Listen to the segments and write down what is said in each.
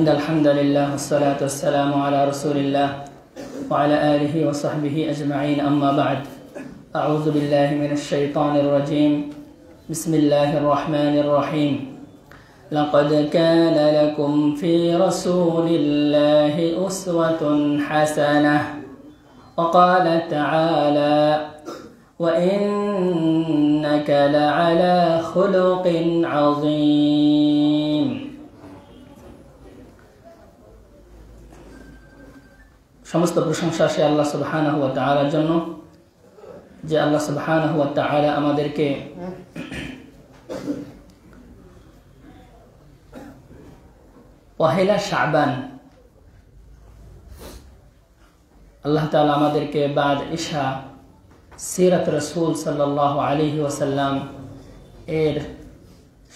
إن الحمد لله والصلاة والسلام على رسول الله وعلى آله وصحبه أجمعين أما بعد أعوذ بالله من الشيطان الرجيم بسم الله الرحمن الرحيم لقد كان لكم في رسول الله أسوة حسنة وقال تعالى وإنك لعلى خلق عظيم সমস্ত প্রশংসা সে আল্লাহ সুবহানাহু ওয়া তাআলার জন্য যে আল্লাহ সুবহানাহু ওয়া তাআলা আমাদেরকে পহেলা শাবান আল্লাহ তাআলা আমাদেরকে বাদ ইশা সিরাত রাসূল সাল্লাল্লাহু আলাইহি ওয়াসাল্লাম এর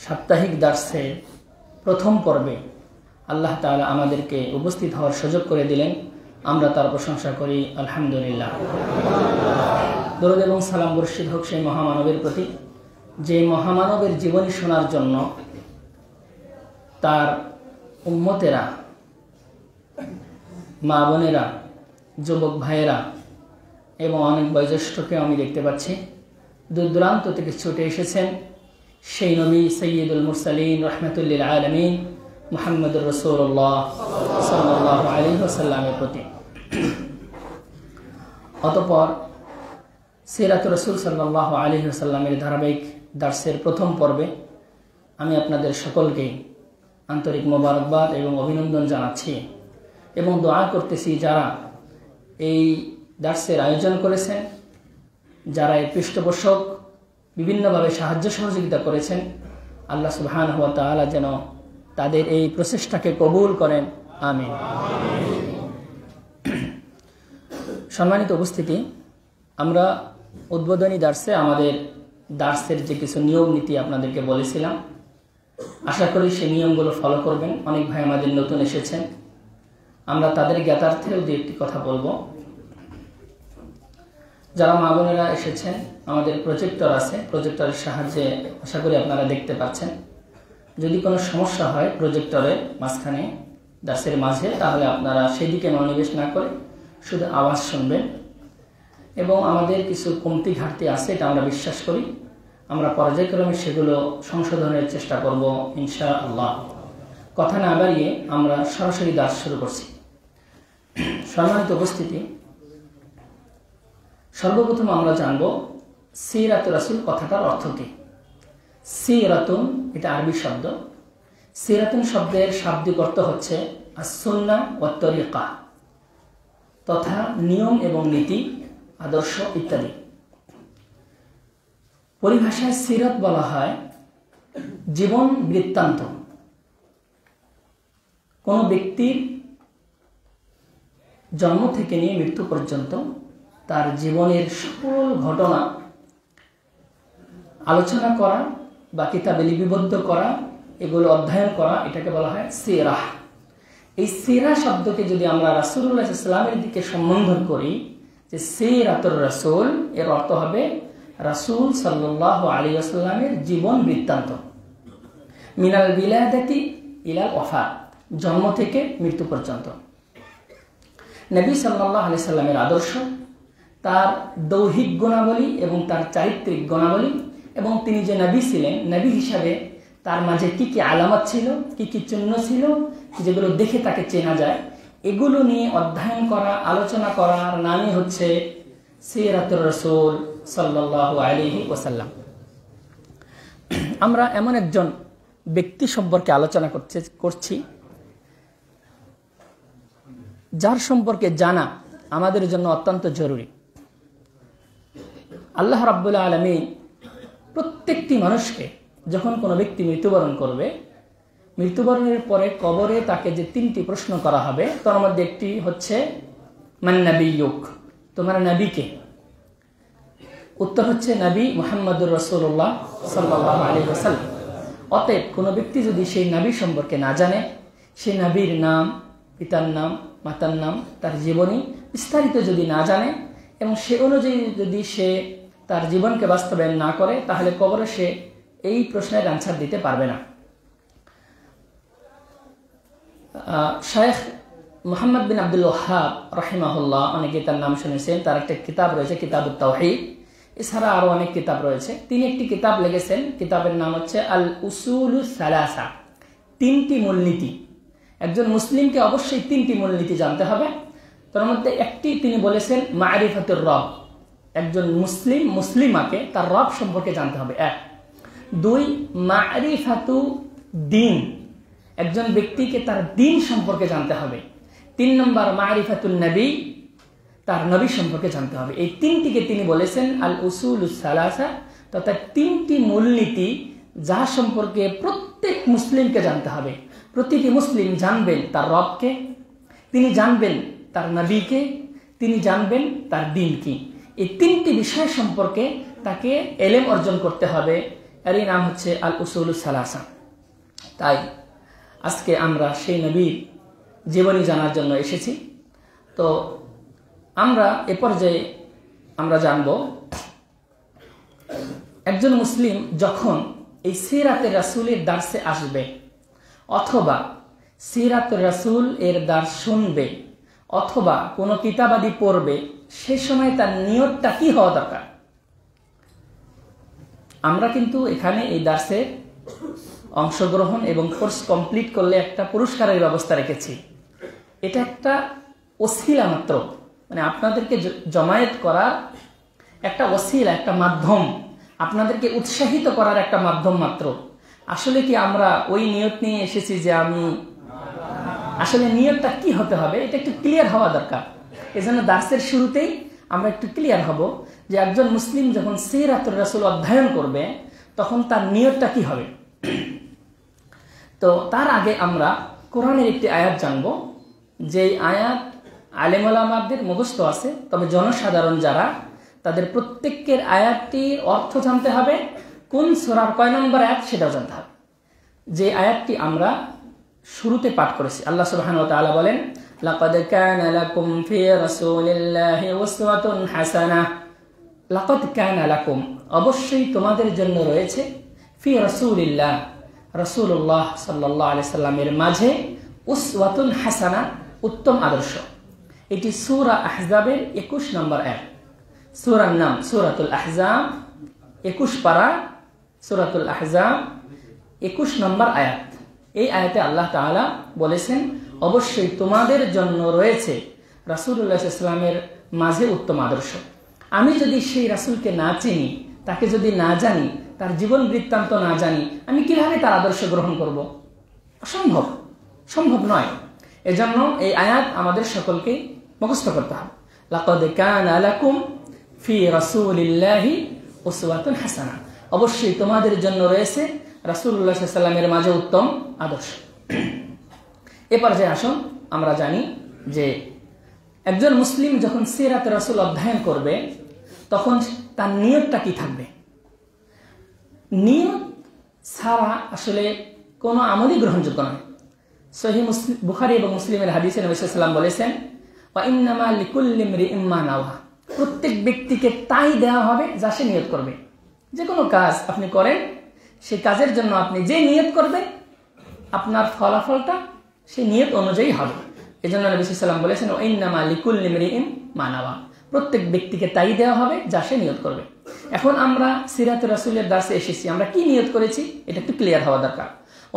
সাপ্তাহিক দার্সে প্রথম পর্বে আল্লাহ তাআলা আমাদেরকে উপস্থিত হওয়ার সুযোগ করে দিলেন। আমরা তার প্রশংসা করি আলহামদুলিল্লাহ। দরুদ এবং সালাম বর্ষিত হোক সেই মহামানবের প্রতি যে মহামানবের জীবনী শোনার জন্য তার উম্মতেরা, মা বোনেরা, যুবক ভাইয়েরা এবং অনেক বয়োজ্যেষ্ঠকে আমি দেখতে পাচ্ছি দূর দূরান্ত থেকে ছুটে এসেছেন সেই নবী সৈয়দুল মুরসালিন রহমাতুল লিল আলামিন মুহাম্মদুর রাসূলুল্লাহ সাল্লাল্লাহু আলাইহি ওয়াসাল্লামের প্রতি। অতঃপর সিরাত রাসূল সাল্লাল্লাহু আলাইহি ওয়াসাল্লামের ধারাবাহিক দার্সের প্রথম পর্বে আমি আপনাদের সকলকে আন্তরিক মোবারকবাদ এবং অভিনন্দন জানাচ্ছি এবং দোয়া করতেছি যারা এই দার্সের আয়োজন করেছেন, যারা এই পৃষ্ঠপোষক বিভিন্নভাবে সাহায্য সহযোগিতা করেছেন, আল্লাহ সুবহানাহু ওয়া তাআলা যেন তাদের এই প্রচেষ্টাকে কবুল করেন, আমিন। সম্মানিত উপস্থিতি, আমরা উদ্বোধনী দার্সে আমাদের দার্সের যে কিছু নিয়ম নীতি আপনাদেরকে বলেছিলাম, আশা করি সেই নিয়মগুলো ফলো করবেন। অনেক ভাই আমাদের নতুন এসেছেন, আমরা তাদের জ্ঞাতার্থেও দু একটি কথা বলবো। যারা মা বোনেরা এসেছেন, আমাদের প্রজেক্টর আছে, প্রজেক্টরের সাহায্যে আশা করি আপনারা দেখতে পাচ্ছেন। যদি কোনো সমস্যা হয় প্রজেক্টরের মাঝখানে দার্সের মাঝে, তাহলে আপনারা সেদিকে মনোনিবেশ না করে শুধু আওয়াজ শুনবেন। এবং আমাদের কিছু কমতি ঘাটতি আছে, এটা আমরা বিশ্বাস করি। আমরা পর্যায়ক্রমে সেগুলো সংশোধনের চেষ্টা করব ইনশাআল্লাহ। কথা না বাড়িয়ে আমরা সরাসরি দার্স শুরু করছি। সম্মানিত উপস্থিতি, সর্বপ্রথম আমরা জানব সিরাত রাসূল কথাটার অর্থ কি। সিরাতুন এটা আরবি শব্দ। সিরাতুন শব্দের শাব্দিক অর্থ হচ্ছে আস-সুন্নাহ ওয়া তরিকা, তথা নিয়ম এবং নীতি, আদর্শ ইত্যাদি। পরিভাষায় সিরাত বলা হয় জীবন বৃত্তান্ত। কোন ব্যক্তির জন্ম থেকে নিয়ে মৃত্যু পর্যন্ত তার জীবনের সকল ঘটনা আলোচনা করা বা কিতাবে লিপিবদ্ধ করা, এগুলো অধ্যয়ন করা, এটাকে বলা হয় সিরাহ। এই সিরাহ শব্দকে যদি আমরা রাসূলুল্লাহ সাল্লাল্লাহু আলাইহি ওয়াসাল্লামের দিকে সম্বোধন করি যে সিরাতুর রাসূল, এর অর্থ হবে রাসূল সাল্লাল্লাহু আলাইহি ওয়াসাল্লামের জীবন বৃত্তান্ত। মিনাল বিলাদাতি ইলাল ওয়াফাত, জন্ম থেকে মৃত্যু পর্যন্ত। নবী সাল্লাল্লাহু আলাইহি ওয়াসাল্লামের আদর্শ, তার দৌহিক গুণাবলী এবং তার চারিত্রিক গুণাবলী, এবং তিনি যে নবী ছিলেন, নবী হিসাবে তার মাঝে কি কি আলামত ছিল, কি কি চিহ্ন ছিল, যেগুলো দেখে তাকে চেনা যায়, এগুলো নিয়ে অধ্যয়ন করা, আলোচনা করার নামই হচ্ছে সিরাতুর রাসূল সাল্লাল্লাহু আলাইহি ওয়াসাল্লাম। আমরা এমন একজন ব্যক্তি সম্পর্কে আলোচনা করছি যার সম্পর্কে জানা আমাদের জন্য অত্যন্ত জরুরি। আল্লাহ রাব্বুল আলামিন প্রত্যেকটি মানুষকে যখন কোনো ব্যক্তি মৃত্যুবরণ করবে, মৃত্যুবরণের পরে কবরে তাকে যে তিনটি প্রশ্ন করা হবে, তার মধ্যে একটি হচ্ছে মান নাবিয়ুক, তোমার নবী কে? উত্তর হচ্ছে নবী মুহাম্মদুর রাসূলুল্লাহ সাল্লাল্লাহু আলাইহি ওয়াসাল্লাম। অতএব কোনো ব্যক্তি যদি সেই নবী সম্পর্কে না জানে, সেই নবীর নাম, পিতার নাম, মাতার নাম, তার জীবনী বিস্তারিত যদি না জানে এবং সে অনুযায়ী যদি সে তার জীবনকে বাস্তবায়ন না করে, তাহলে কবরে সে এই প্রশ্নের অ্যান্সার দিতে পারবে না। শায়েখ মুহাম্মদ বিন আব্দুল ওয়াহ্হাব রাহিমাহুল্লাহ, অনেকে তার নাম শুনেছেন, তার একটা কিতাব রয়েছে কিতাবুত তাওহীদ, এছাড়া আরো অনেক কিতাব রয়েছে। তিনি একটি কিতাব লিখেছেন, কিতাবের নাম হচ্ছে আল উসুলুস সালাসা, তিনটি মূলনীতি। একজন মুসলিমকে অবশ্যই তিনটি মূলনীতি জানতে হবে। তার মধ্যে একটি তিনি বলেছেন মারিফাতুর রব, একজন মুসলিমাকে তার রব সম্পর্কে জানতে হবে। 1 2 মারিফাতু দ্বীন, একজন ব্যক্তিকে তার দ্বীন সম্পর্কে জানতে হবে। 3 নম্বর মারিফাতুন নবী, তার নবী সম্পর্কে জানতে হবে। এই তিনটিকে তিনি বলেছেন আল উসুলুস সালাসা, তথা তিনটি মূলনীতি যা সম্পর্কে প্রত্যেক মুসলিমকে জানতে হবে। প্রতিটি মুসলিম জানবেন তার রবকে, তিনি জানবেন তার নবীকে, তিনি জানবেন তার দ্বীন কি। এই তিনটি বিষয় সম্পর্কে তাকে এলেম অর্জন করতে হবে, এরই নাম হচ্ছে আল উসুলুস সালাসা। তাই আজকে আমরা সেই নবীর জীবনী জানার জন্য এসেছি। তো আমরা এ পর্যায়ে আমরা জানব, একজন মুসলিম যখন এই সিরাতে রাসূলের দার্সে আসবে অথবা সিরাতে রাসূল এর দার্স শুনবে অথবা কোনো কিতাবাদি পড়বে, সে সময় তার নিয়তটা কি হওয়া দরকার? আমরা কিন্তু এখানে এই দার্সে অংশগ্রহণ এবং কোর্স কমপ্লিট করলে একটা পুরস্কারের ব্যবস্থা রেখেছি। এটা একটা ওসিলা মাত্র, মানে আপনাদেরকে জমায়েত করার একটা ওসিলা, একটা মাধ্যম, আপনাদেরকে উৎসাহিত করার একটা মাধ্যম মাত্র। আসলে কি আমরা ওই নিয়ত নিয়ে এসেছি যে আসলে নিয়তটা কি হতে হবে, এটা একটু ক্লিয়ার হওয়া দরকার। এজন্য দার্সের শুরুতেই আমরা একটু ক্লিয়ার হব যে একজন মুসলিম যখন সিরাতুর রাসূল অধ্যয়ন করবে তখন তার নিয়তটা কি হবে। তো তার আগে আমরা কোরআনের একটি আয়াত জানব, যে আয়াত আলেম ওলামাদের মুখস্থ আছে, তবে জনসাধারণ যারা, তাদের প্রত্যেকের আয়াতটির অর্থ জানতে হবে, কোন সূরার কয় নম্বর আয়াত সেটাও জানতে হবে। যে আয়াতটি আমরা শুরুতে পাঠ করেছি, আল্লাহ সুবহানাহু ওয়া তাআলা বলেন, লাকাদ কানা লাকুম ফি রাসূলিল্লাহি উসওয়াতুন হাসানাহ। লাকাদ কানা লাকুম, অবশ্যই তোমাদের জন্য রয়েছে, ফি রাসূলিল্লাহ, রাসূলুল্লাহ সাল্লাল্লাহু আলাইহি সাল্লামের মাঝে, উসওয়াতুন হাসানা, উত্তম আদর্শ। এটি সূরা আহজাবের 21 নম্বর আয়াত। সূরার নাম সূরাতুল আহজাব, 21 পারা সূরাতুল আহজাব, 21 নম্বর আয়াত। এই আয়াতে আল্লাহ তাআলা বলেছেন, অবশ্যই তোমাদের জন্য রয়েছে রাসূলুল্লাহ সাল্লাল্লাহু আলাইহি ওয়াসাল্লামের মাঝে উত্তম আদর্শ। আমি যদি সেই রাসূলকে না চিনি, তাকে যদি না জানি, তার জীবন বৃত্তান্ত না জানি, আমি কিভাবে তার আদর্শ গ্রহণ করব? অসম্ভব, সম্ভব নয়। এজন্য এই আয়াত আমাদের সকলকে মুখস্থ করতে হবে। লাকাদ কানা লাকুম ফি রাসূলিল্লাহি উসওয়াতুন হাসানাহ, অবশ্যই তোমাদের জন্য রয়েছে রাসূলুল্লাহ সাল্লাল্লাহু আলাইহি ওয়াসাল্লামের মাঝে উত্তম আদর্শ। এরপর যে আসুন আমরা জানি যে একজন মুসলিম যখন সিরাতে রাসূল অধ্যয়ন করবে তখন তার নিয়তটা কি থাকবে। নিয়ত ছাড়া আসলে কোনো আমলই গ্রহণযোগ্য নয়। সহিহ বুখারী এবং মুসলিমের হাদিসে নবী সাল্লাল্লাহু আলাইহি ওয়াসাল্লাম বলেছেন, ওয়া ইন্নামা লিকুল্লি ইমরিইম মা নাওয়া, প্রত্যেক ব্যক্তিকে তাই দেওয়া হবে যা সে নিয়ত করবে। যে কোনো কাজ আপনি করেন, সেই কাজের জন্য আপনি যে নিয়ত করবেন আপনার ফলাফলটা সেই নিয়ত অনুযায়ী হবে। এই জন্য নবী সাল্লাল্লাহু আলাইহি ওয়াসাল্লাম বলেছেন, ওয়া ইন্নামা লিকুল্লি ইমরিইম মা নাওয়া, প্রত্যেক ব্যক্তিকে তাই দেওয়া হবে যা সে নিয়ত করবে। এখন আমরা সিরাতুর রাসূলের দার্সে এসেছি, আমরা কি নিয়ত করেছি এটা একটু ক্লিয়ার হওয়া দরকার।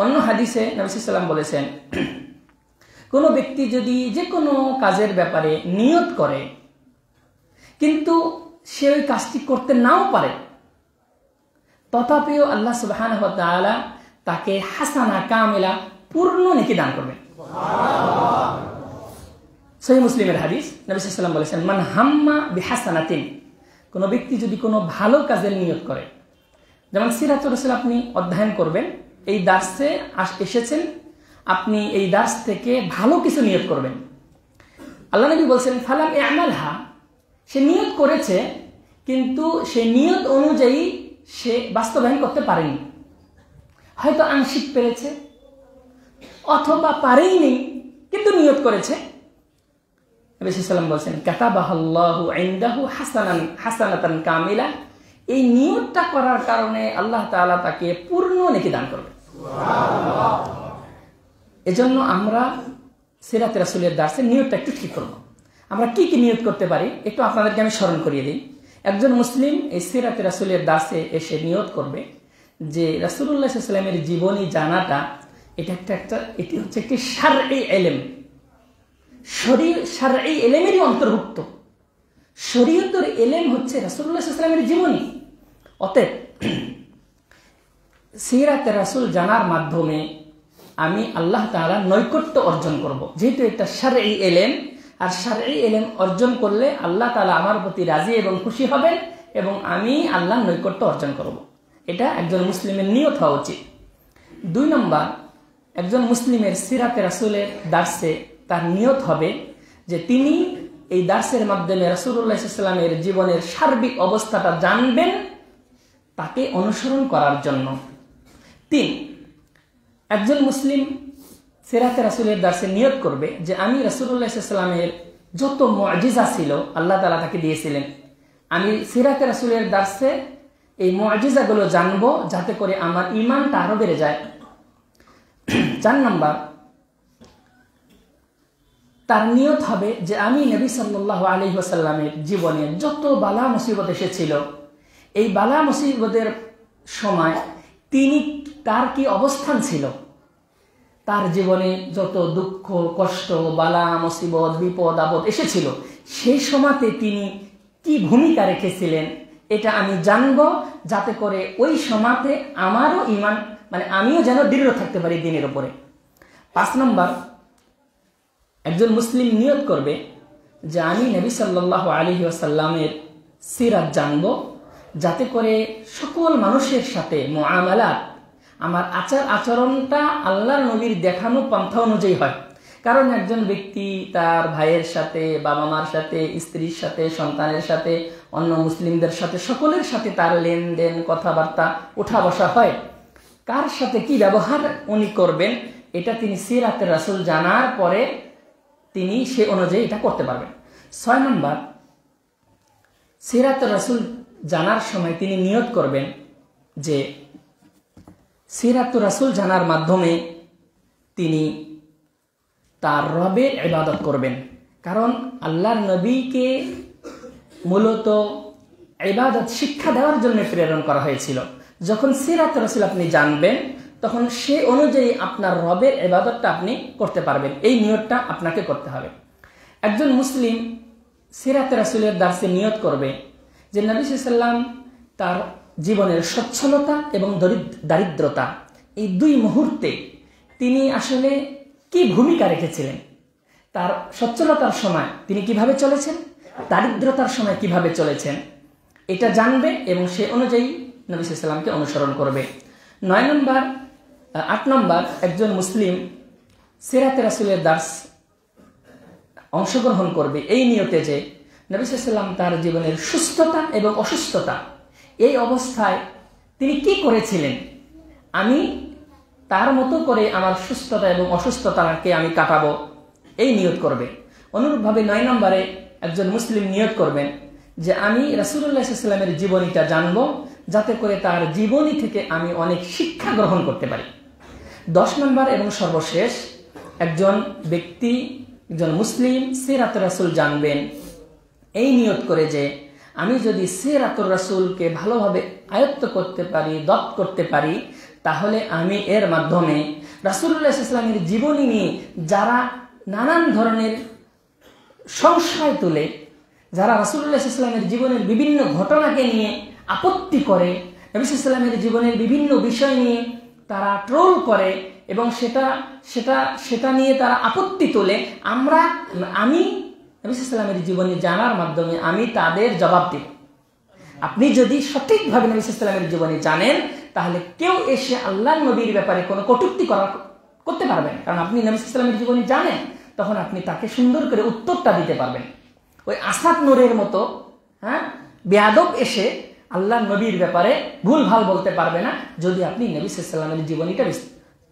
অন্য হাদিসে নবী সাল্লাল্লাহু আলাইহি ওয়াসাল্লাম বলেছেন, কোনো ব্যক্তি যদি যে কোনো কাজের ব্যাপারে নিয়ত করে কিন্তু সে ওই কাজটি করতে নাও পারে, তথাপিও আল্লাহ সুবহানাহু ওয়া তাআলা তাকে হাসানা কামিলা, পূর্ণ নেকি দান করবেন। সহিহ মুসলিমের হাদিস, নবী সাল্লাল্লাহু আলাইহি ওয়াসাল্লাম বলেছেন, মান হাম্মা বিহাসানাতিন, কোনো ব্যক্তি যদি কোনো ভালো কাজের নিয়ত করে, যেমন সিরাতুর রাসূল আপনি অধ্যয়ন করবেন, এই দার্সে এসেছেন, আপনি এই দার্স থেকে ভালো কিছু নিয়ত করবেন। আল্লাহ নবী বলছেন, ফালাম ইয়ামালহা, সে নিয়ত করেছে কিন্তু সে নিয়ত অনুযায়ী সে বাস্তবায়ন করতে পারেনি, হয়তো আংশিক পেরেছে অথবা পারেই নেই, কিন্তু নিয়ত করেছে। নবী সাল্লাল্লাহু আলাইহি ওয়াসাল্লাম বলছেন, কাতাবাহাল্লাহু ইনদাহু হাসানাতান কামিলা, এই নিয়তটা করার কারণে আল্লাহ তাআলা তাকে পূর্ণ নেকি দান করবে। এজন্য আমরা সিরাতে রাসূলের দার্সের নিয়তটা একটু ঠিক করব। আমরা কি কি নিয়ত করতে পারি একটু আপনাদেরকে আমি স্মরণ করিয়ে দিই। একজন মুসলিম এই সিরাতে রাসূলের দার্সে এসে নিয়ত করবে যে রাসূলুল্লাহ সাল্লাল্লাহু আলাইহি ওয়াসাল্লামের জীবনী জানাটা এটি হচ্ছে একটি শারঈ ইলম, শারঈ ইলমেরই অন্তর্ভুক্ত। শরীয়তের ইলম হচ্ছে রাসূলুল্লাহ সাল্লাল্লাহু আলাইহি ওয়াসাল্লামের জীবনী। অতএব সিরাতে রাসূল জানার মাধ্যমে আমি আল্লাহ তাআলার নৈকট্য অর্জন করব। যেহেতু এটা শারঈ ইলম, আর শারঈ ইলম অর্জন করলে আল্লাহ তাআলা আমার প্রতি রাজি এবং খুশি হবেন এবং আমি আল্লাহর নৈকট্য অর্জন করব। এটা একজন মুসলিমের নিয়ত হওয়া উচিত। 2 নম্বর, একজন মুসলিমের সিরাতে রাসূলের দার্সে তার নিয়ত হবে যে তিনি এই দার্সের মাধ্যমে রাসূলুল্লাহ সাল্লাল্লাহু আলাইহি ওয়াসাল্লামের জীবনের সার্বিক অবস্থাটা জানবেন, তাকে অনুসরণ করার জন্য। 3, একজন মুসলিম সিরাতে রাসূলের দার্সে নিয়ত করবে যে আমি রাসূলুল্লাহ সাল্লাল্লাহু আলাইহি ওয়াসাল্লামের যত মুআজিজা ছিল আল্লাহ তাআলা তাকে দিয়েছিলেন, আমি সিরাতে রাসূলের দার্সে এই মুআজিজাগুলো জানবো যাতে করে আমার ঈমানটা আরো বেড়ে যায়। 4 নম্বর, তার নিয়ত হবে যে আমি নবী সাল্লাল্লাহু আলাইহি ওয়াসাল্লামের জীবনে যত বালা মুসিবত এসেছিল, এই বালা মুসিবতের সময় তার কি অবস্থান ছিল, তার জীবনে যত দুঃখ কষ্ট বালা মুসিবত বিপদ আপদ এসেছিল সেই সময়তে তিনি কি ভূমিকা রেখেছিলেন, এটা আমি জানবো যাতে করে ওই সময়তে আমারও ঈমান আমিও যেন দৃঢ় থাকতে পারি দ্বীনের উপরে। 5 নম্বর, একজন মুসলিম নিয়ত করবে যে আমি নবী সাল্লাল্লাহু আলাইহি ওয়াসাল্লামের সিরাত জানবো যাতে করে সকল মানুষের সাথে মুআমালাত, আমার আচার আচরণটা আল্লাহর নবীর দেখানো পন্থা অনুযায়ী হয়। কারণ একজন ব্যক্তি তার ভাইয়ের সাথে, বাবা মার সাথে, স্ত্রীর সাথে, সন্তানের সাথে, অন্য মুসলিমদের সাথে, সকলের সাথে তার লেনদেন কথাবার্তা উঠা বসা হয়, কার সাথে কি ব্যবহার উনি করবেন এটা তিনি সিরাতে রাসূল জানার পরে তিনি সে অনুযায়ী এটা করতে পারবেন। 6 নম্বর, সিরাতে রাসূল জানার সময় তিনি নিয়ত করবেন যে সিরাতে রাসূল জানার মাধ্যমে তিনি তার রবের ইবাদত করবেন। কারণ আল্লাহর নবীকে মূলত ইবাদত শিক্ষা দেওয়ার জন্য প্রেরণ করা হয়েছিল। যখন সিরাতে রাসূল আপনি জানবেন তখন সে অনুযায়ী আপনার রবের ইবাদতটা আপনি করতে পারবেন। এই নিয়তটা আপনাকে করতে হবে। একজন মুসলিম সিরাতে রাসূলের দার্সে নিয়ত করবে যে নবী সাল্লাল্লাহু আলাইহি ওয়াসাল্লাম তার জীবনের সচ্ছলতা এবং দারিদ্রতা, এই 2 মুহূর্তে তিনি আসলে কি ভূমিকা রেখেছিলেন, তার সচ্ছলতার সময় তিনি কিভাবে চলেছেন, দারিদ্রতার সময় কিভাবে চলেছেন, এটা জানবে এবং সে অনুযায়ী নবী সাল্লাল্লাহু আলাইহি ওয়াসাল্লামকে অনুসরণ করবে। 8 নম্বর, একজন মুসলিম সিরাতে রাসূলের দার্স অংশগ্রহণ করবে এই নিয়তে যে নবী সাল্লাল্লাহু আলাইহি ওয়াসাল্লাম তার জীবনের সুস্থতা এবং অসুস্থতা, এই অবস্থায় তিনি কি করেছিলেন, আমি তার মতো করে আমার সুস্থতা এবং অসুস্থতাকে আমি কাটাবো, এই নিয়ত করবে। অনুরূপভাবে 9 নম্বরে একজন মুসলিম নিয়ত করবেন যে আমি রাসূলুল্লাহ সাল্লাল্লাহু আলাইহি ওয়াসাল্লামের জীবনীটা জানবো যাতে করে তার জীবনী থেকে আমি অনেক শিক্ষা গ্রহণ করতে পারি। 10 নম্বর এবং সর্বশেষ, একজন ব্যক্তি, একজন মুসলিম সিরাতে রাসূল জানবেন এই নিয়ত করে যে আমি যদি সিরাতুর রাসূলকে ভালোভাবে আয়ত্ত করতে পারি, দপ্ত করতে পারি, তাহলে আমি এর মাধ্যমে রাসূলুল্লাহ সাল্লাল্লাহু আলাইহি ওয়াসাল্লামের জীবনী নিয়ে যারা নানান ধরনের সংশয় তুলে, যারা রাসূলুল্লাহ সাল্লাল্লাহু আলাইহি ওয়াসাল্লামের জীবনের বিভিন্ন ঘটনাকে নিয়ে আপত্তি করে, নবী সাল্লাল্লাহু আলাইহি ওয়াসাল্লামের জীবনের বিভিন্ন বিষয় নিয়ে তারা ট্রোল করে এবং সেটা নিয়ে তারা আপত্তি তোলে, আমি নবী সাল্লাল্লাহু আলাইহি ওয়াসাল্লামের জীবনী জানার মাধ্যমে আমি তাদের জবাব দেব। আপনি যদি সঠিকভাবে নবী সাল্লাল্লাহু আলাইহি ওয়াসাল্লামের জীবনী জানেন তাহলে কেউ এসে আল্লাহর নবীর ব্যাপারে কোনো কটূক্তি করতে পারবেন, কারণ আপনি নবী সাল্লাল্লাহু আলাইহি ওয়াসাল্লামের জীবনী জানেন, তখন আপনি তাকে সুন্দর করে উত্তরটা দিতে পারবেন। ওই আসাদ নূরের মতো বেয়াদব এসে আল্লাহর নবীর ব্যাপারে ভুল ভাল বলতে পারবে না যদি আপনি নবী সাল্লাল্লাহু আলাইহি ওয়াসাল্লামের জীবনীটা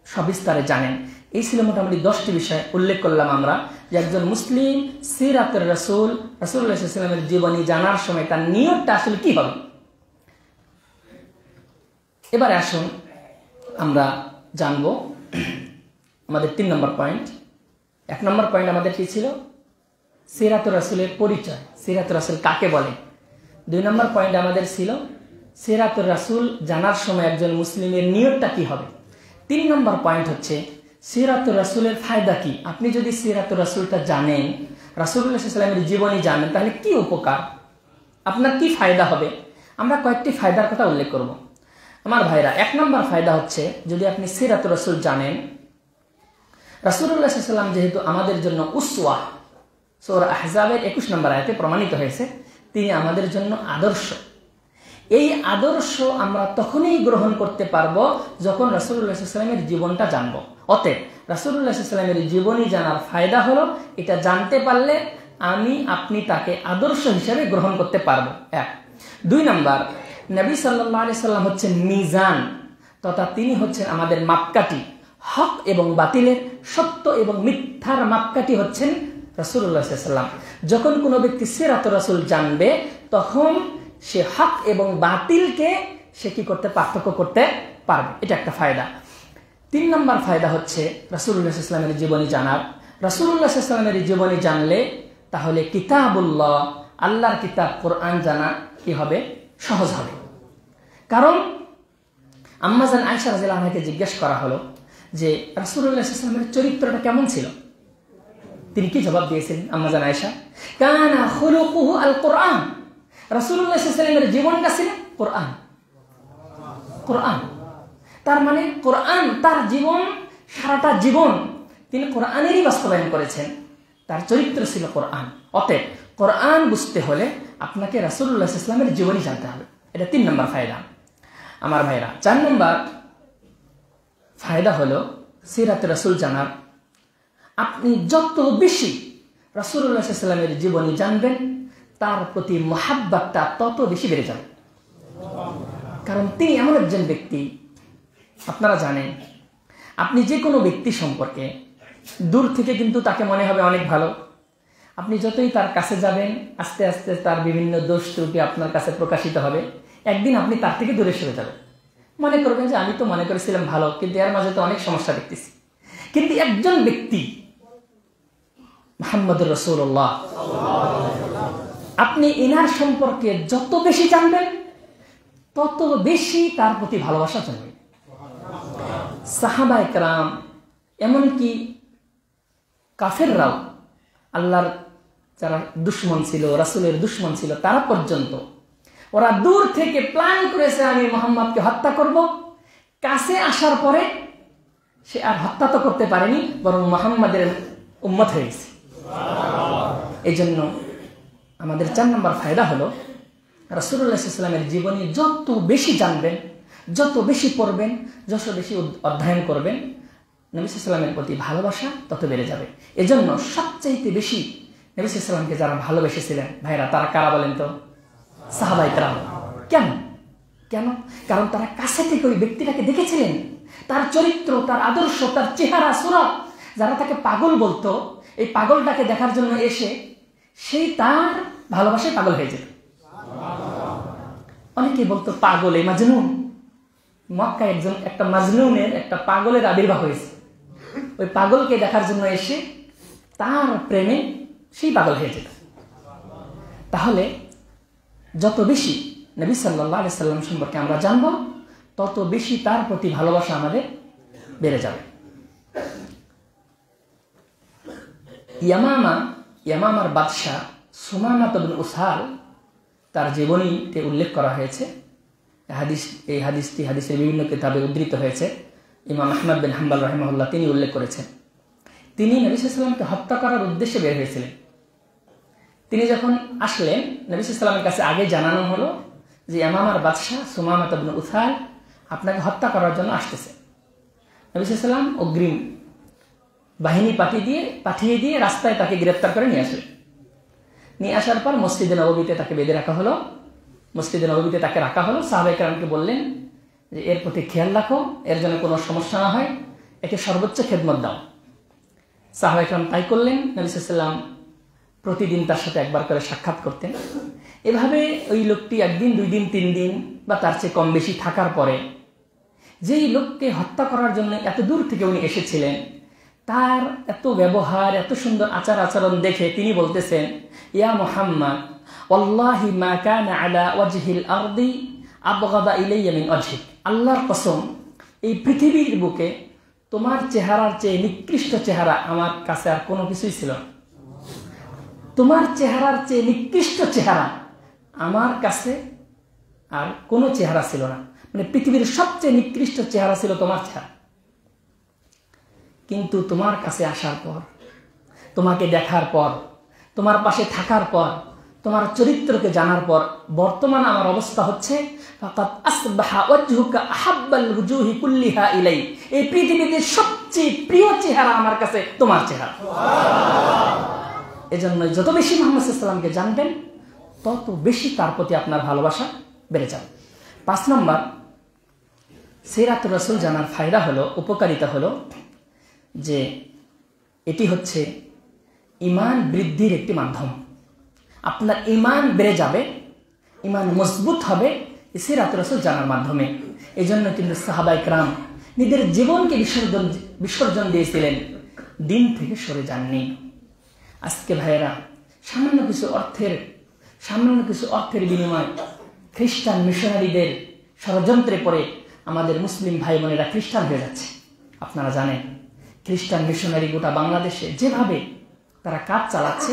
সবিস্তারে জানেন। এই ছিল মোটামুটি 10টি বিষয় উল্লেখ করলাম আমরা, যে একজন মুসলিম সিরাতের রাসূলুল্লাহ সাল্লাল্লাহু আলাইহি ওয়াসাল্লামের জীবনী জানার সময় তার নিয়তটা আসলে কি হবে। এবারে আসুন আমরা জানবো আমাদের 3 নম্বর পয়েন্ট। 1 নম্বর পয়েন্ট আমাদের কি ছিল? সিরাতুর রাসূলের পরিচয়, সিরাতুর রাসূল কাকে বলে। 2 নম্বর পয়েন্ট আমাদের ছিল সিরাতুর রাসূল জানার সময় একজন মুসলিমের নিয়তটা কি হবে। 3 নম্বর পয়েন্ট হচ্ছে সিরাতুর রাসূলের ফায়দা কি। আপনি যদি সিরাতুর রাসূলটা জানেন, রাসূলুল্লাহ সাল্লাল্লাহু আলাইহি ওয়াসাল্লামের জীবনী জানেন, তাহলে কি উপকার, আপনার কি ফায়দা হবে। আমরা কয়েকটি ফায়দার কথা উল্লেখ করব আমার ভাইরা। 1 নম্বর ফায়দা হচ্ছে, যদি আপনি সিরাতুর রাসূল জানেন, রাসূলুল্লাহ সাল্লাল্লাহু আলাইহি ওয়াসাল্লাম যেহেতু আমাদের জন্য উসওয়া, সূরা আহজাবের 21 নম্বর আয়াতে প্রমাণিত হয়েছে, তিনি আমাদের জন্য আদর্শ। এই আদর্শ আমরা তখনই গ্রহণ করতে পারবো যখন রাসূলুল্লাহ সাল্লাল্লাহু আলাইহি ওয়াসাল্লামের জীবনটা জানবো। অতএব রাসূলুল্লাহ সাল্লাল্লাহু আলাইহি ওয়াসাল্লামের জীবনী জানার ফায়দা হলো, এটা জানতে পারলে আমি আপনি তাকে আদর্শ হিসেবে গ্রহণ করতে পারবো। 1। 2 নম্বর, নবী সাল্লাল্লাহু আলাইহি ওয়াসাল্লাম হচ্ছেন মিজান, তথা তিনি হচ্ছেন আমাদের মাপকাঠি। হক এবং বাতিলের, সত্য এবং মিথ্যার মাপকাঠি হচ্ছেন রাসূলুল্লাহ সাল্লাল্লাহু আলাইহি ওয়াসাল্লাম। যখন কোনো ব্যক্তি সিরাতুর রাসূল জানবে, তখন সে হক এবং বাতিলকে সে কি করতে, পার্থক্য করতে পারবে। এটা একটা ফায়দা। 3 নম্বর ফায়দা হচ্ছে রাসূলুল্লাহ সাল্লাল্লাহু আলাইহি ওয়াসাল্লামের জীবনী জানার। রাসূলুল্লাহ সাল্লাল্লাহু আলাইহি ওয়াসাল্লামের জীবনী জানলে তাহলে কিতাবুল্লাহ, আল্লাহর কিতাব কোরআন জানা কি হবে, সহজ হবে। কারণ আম্মা জান আয়েশা রাদিয়াল্লাহু আনহাকে জিজ্ঞেস করা হলো যে রাসূলুল্লাহ সাল্লাল্লাহু আলাইহি ওয়াসাল্লামের চরিত্রটা কেমন ছিল। তিনি কি জবাব দিয়েছিলেন আম্মা জান আয়েশা? কানা খুলুকুহু আল কোরআন। রাসূলুল্লাহ সাল্লাল্লাহু আলাইহি ওয়াসাল্লামের জীবনটা ছিল কোরআন। কোরআন তার মানে কোরআন, তার জীবন, সারাটা জীবন তিনি কোরআনেরই বাস্তবায়ন করেছেন, তার চরিত্র ছিল কোরআন। অতএব কোরআন বুঝতে হলে আপনাকে রাসূলুল্লাহ সাল্লাল্লাহু আলাইহি ওয়াসাল্লামের জীবনী জানতে হবে। এটা 3 নম্বর ফায়দা আমার ভাইরা। 4 নম্বর ফায়দা হলো সিরাতুর রাসূল জানার। আপনি যত বেশি রাসূলুল্লাহ সাল্লাল্লাহু আলাইহি ওয়াসাল্লামের জীবনী জানবেন, তার প্রতি মহাব্বতটা তত বেশি বেড়ে যাবে। কারণ তিনি এমন একজন ব্যক্তি, আপনারা জানেন, আপনি যে কোনো ব্যক্তি সম্পর্কে দূর থেকে কিন্তু তাকে মনে হবে অনেক ভালো। আপনি যতই তার কাছে যাবেন, আস্তে আস্তে তার বিভিন্ন দোষ ত্রুটি আপনার কাছে প্রকাশিত হবে। একদিন আপনি তার থেকে দূরে সরে যাবেন, মনে করবেন যে আমি তো মনে করেছিলাম ভালো, কিন্তু এর মাঝে তো অনেক সমস্যা দেখতেছি। কিন্তু একজন ব্যক্তি মুহাম্মদুর রাসূলুল্লাহ, আপনি এনার সম্পর্কে যত বেশি জানবেন, তত বেশি তার প্রতি ভালোবাসা জন্মে। সাহাবায়ে কেরাম, এমনকি কাফেররাও, আল্লাহর যারা দুশমন ছিল, রাসূলের দুশমন ছিল, তারা পর্যন্ত ওরা দূর থেকে প্ল্যান করেছে আমি মুহাম্মদকে হত্যা করব। কাছে আসার পরে সে আর হত্যা তো করতে পারেনি, বরং মুহাম্মদের উম্মত হয়ে গেছে। এই জন্য আমাদের 4 নম্বর ফায়দা হলো রাসূলুল্লাহ সাল্লাল্লাহু আলাইহি ওয়াসাল্লামের জীবনী যত বেশি জানবেন, যত বেশি পড়বেন, যত বেশি অধ্যয়ন করবেন, নবী সাল্লাল্লাহু আলাইহি ওয়াসাল্লামের প্রতি ভালোবাসা তত বেড়ে যাবে। এজন্য সবচাইতে বেশি নবী সাল্লাল্লাহু আলাইহি ওয়াসাল্লামকে যারা ভালোবেসেছিলেন ভাইরা, তারা কারা বলেন তো? সাহাবায়ে কেরাম। কেন? কেন? কারণ তারা কাছে থেকে ওই ব্যক্তিটাকে দেখেছিলেন, তার চরিত্র, তার আদর্শ, তার চেহারা, সুরত। যারা তাকে পাগল বলতো, এই পাগলটাকে দেখার জন্য এসে সেই তার ভালোবাসায় পাগল হয়ে যেত। অনেকে বলতো পাগল, এই মাজনুন। মক্কায় একটা মাজনুনের, একটা পাগলের আবির্ভাব হয়েছে। ওই পাগলকে দেখার জন্য এসে তার প্রেমে সেই পাগল হয়ে যেত। তাহলে যত বেশি নবী সাল্লাল্লাহু আলাইহি সাল্লাম সম্পর্কে আমরা জানব, তত বেশি তার প্রতি ভালোবাসা আমাদের বেড়ে যাবে। ইয়ামামার বাদশাহ সুমামা ইবনে উসাল, তার জীবনীতে উল্লেখ করা হয়েছে। এই হাদিসটি হাদিসের বিভিন্ন কিতাবে উদ্ধৃত হয়েছে। ইমাম আহমদ বিন হাম্বল রাহিমাহুল্লাহ তিনি উল্লেখ করেছেন। তিনি নবী সাল্লাল্লাহু আলাইহি ওয়াসাল্লামকে হত্যা করার উদ্দেশ্যে বের হয়েছিলেন। তিনি যখন আসলেন, নবী সাল্লাল্লাহু আলাইহি ওয়াসাল্লামের কাছে আগে জানানো হলো যে ইয়ামামার বাদশাহ সুমামা ইবনে উসাল আপনাকে হত্যা করার জন্য আসতেছে। নবী সাল্লাল্লাহু আলাইহি ওয়াসাল্লাম অগ্রিম বাহিনী পাঠিয়ে দিয়ে রাস্তায় তাকে গ্রেফতার করে নিয়ে আসলেন। নিয়ে আসার পর মসজিদে নববীতে তাকে বেঁধে রাখা হলো। মসজিদে নববীতে তাকে রাখা হলো। সাহাবায়ে কেরামকে বললেন যে এর প্রতি খেয়াল রাখো, এর জন্য কোনো সমস্যা না হয়, একে সর্বোচ্চ খেদমত দাও। সাহাবায়ে কেরাম তাই করলেন। নবী সাল্লাল্লাহু আলাইহি ওয়াসাল্লাম প্রতিদিন তার সাথে একবার করে সাক্ষাৎ করতেন। এভাবে ওই লোকটি 1 দিন 2 দিন 3 দিন বা তার চেয়ে কম বেশি থাকার পরে, যেই লোককে হত্যা করার জন্য এত দূর থেকে উনি এসেছিলেন, তার এত ব্যবহার, এত সুন্দর আচার আচরণ দেখে তিনি বলতেছেন, ইয়া মুহাম্মদ ওয়াল্লাহি মা কানা আলা ওয়াজহিল আরদি আবগাদা ইলাইয়া মিন ওয়াজহিক। আল্লাহর কসম, এই পৃথিবীর বুকে তোমার চেহারার চেয়ে নিকৃষ্ট চেহারা আমার কাছে আর কোনো কিছুই ছিল না। তোমার চেহারার চেয়ে নিকৃষ্ট চেহারা আমার কাছে আর কোনো চেহারা ছিল না। মানে পৃথিবীর সবচেয়ে নিকৃষ্ট চেহারা ছিল তোমার চেহারা। কিন্তু তোমার কাছে আসার পর, তোমাকে দেখার পর, তোমার পাশে থাকার পর, তোমার চরিত্রকে জানার পর বর্তমান আমার অবস্থা হচ্ছে ফাকাত আসবাহা ওয়াজহুকা আহাব্বাল ওয়ুজুহি কুল্লিহা ইলাই। এই পৃথিবীতে সবচেয়ে প্রিয় চেহারা আমার কাছে তোমার চেহারা। এজন্য যত বেশি মুহাম্মদ সাল্লাল্লাহু আলাইহি ওয়াসাল্লামকে জানবেন তত বেশি তার প্রতি আপনার ভালোবাসা বেড়ে যাবে। 5 নম্বর, সিরাতুর রাসূল জানার ফায়দা হলো, উপকারিতা হলো যে এটি হচ্ছে ঈমান বৃদ্ধির একটি মাধ্যম। আপনার ঈমান বেড়ে যাবে, ঈমান মজবুত হবে সিরাতুর রাসূল জানার মাধ্যমে। এই জন্য কিন্তু সাহাবায়ে কেরাম নিজের জীবনকে বিসর্জন দিয়েছিলেন, দিন থেকে সরে যাননি। আজকে ভাইয়েরা সামান্য কিছু অর্থের বিনিময়ে খ্রিস্টান মিশনারিদের ষড়যন্ত্রে পড়ে আমাদের মুসলিম ভাই বোনেরা খ্রিস্টান হয়ে যাচ্ছে। আপনারা জানেন খ্রিস্টান মিশনারি গোটা বাংলাদেশে যেভাবে তারা কাজ চালাচ্ছে,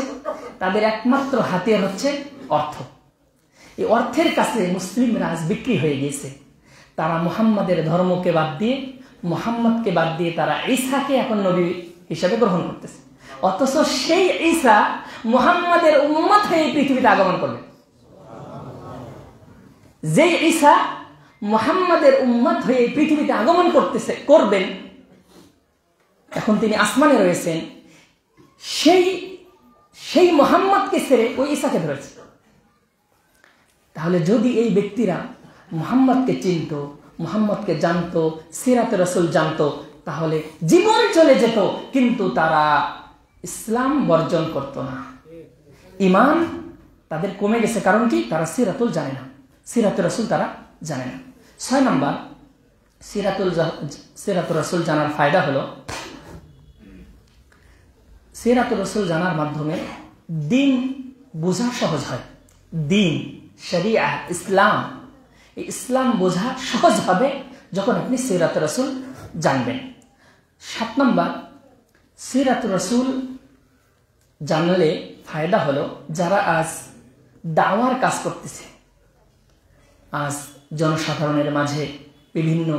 তাদের একমাত্র হাতিয়ার হচ্ছে অর্থ। এই অর্থের কাছে মুসলিমরা আজ বিক্রি হয়ে গিয়েছে। তারা মুহাম্মাদের ধর্মকে বাদ দিয়ে, মুহাম্মদকে বাদ দিয়ে তারা ঈসাকে এখন নবী হিসেবে গ্রহণ করতেছে। অথচ সেই ঈসা মুহাম্মাদের উম্মত হয়ে পৃথিবীতে আগমন করবে। যে ঈসা মুহাম্মাদের উম্মত হয়ে পৃথিবীতে আগমন করবেন, এখন তিনি আসমানে রয়েছেন, সেই মুহাম্মদকে ছেড়ে ওই ঈসাকে ধরেছে। তাহলে যদি এই ব্যক্তিরা মুহাম্মদকে চিনত, মুহাম্মদকে জানতো, সিরাতুর রাসূল জানতো, তাহলে জীবন চলে যেত, কিন্তু তারা ইসলাম বর্জন করত না। ঈমান তাদের কমে গেছে, কারণ কি? তারা সিরাতুল জানে না, সিরাতুর রাসূল তারা জানে না। 6 নম্বর, সিরাতুর রাসূল জানার ফায়দা হলো সিরাতুর রাসূল জানার মাধ্যমে দিন বোঝা সহজ হয়। দিন, শরিয়া, ইসলাম, এই ইসলাম বোঝা সহজ হবে যখন আপনি সিরাতুর রাসূল জানবেন। 7 নম্বর, সিরাতুর রাসূল জানলে ফায়দা হলো যারা আজ দাওয়ার কাজ করতেছে, আজ জনসাধারণের মাঝে, বিভিন্ন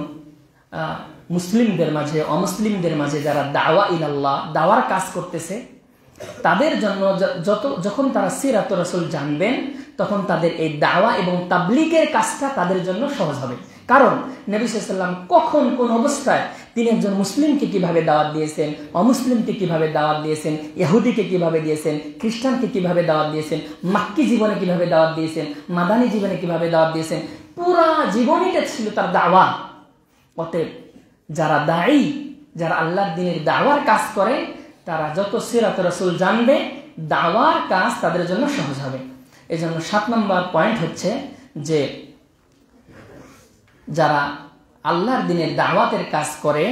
মুসলিমদের মাঝে, অমুসলিমদের মাঝে যারা দাওয়া ইলাল্লাহ, দাওয়ার কাজ করতেছে, তাদের জন্য যখন তারা সিরাতুর রাসূল জানবেন, তখন তাদের এই দাওয়া এবং তাবলীগের কাজটা তাদের জন্য সহজ হবে। কারণ নবী সাল্লাল্লাহু আলাইহি ওয়াসাল্লাম কখন কোন অবস্থায় তিনি একজন মুসলিমকে কিভাবে দাওয়াত দিয়েছেন, অমুসলিমকে কিভাবে দাওয়াত দিয়েছেন, ইহুদিকে কিভাবে দিয়েছেন, খ্রিস্টানকে কিভাবে দাওয়াত দিয়েছেন, মাক্কি জীবনে কিভাবে দাওয়াত দিয়েছেন, মাদানী জীবনে কিভাবে দাওয়াত দিয়েছেন, পুরা জীবনীটা ছিল তার দাওয়া। অতএব যারা দায়ী, যারা আল্লাহর দ্বীনের দাওয়ার কাজ করে, তারা যত সিরাতুর রাসূল জানবে, দাওয়ার কাজ তাদের জন্য সহজ হবে। এই জন্য 7 নম্বর পয়েন্ট হচ্ছে যে যারা আল্লাহর দ্বীনের দাওয়াতের কাজ করে,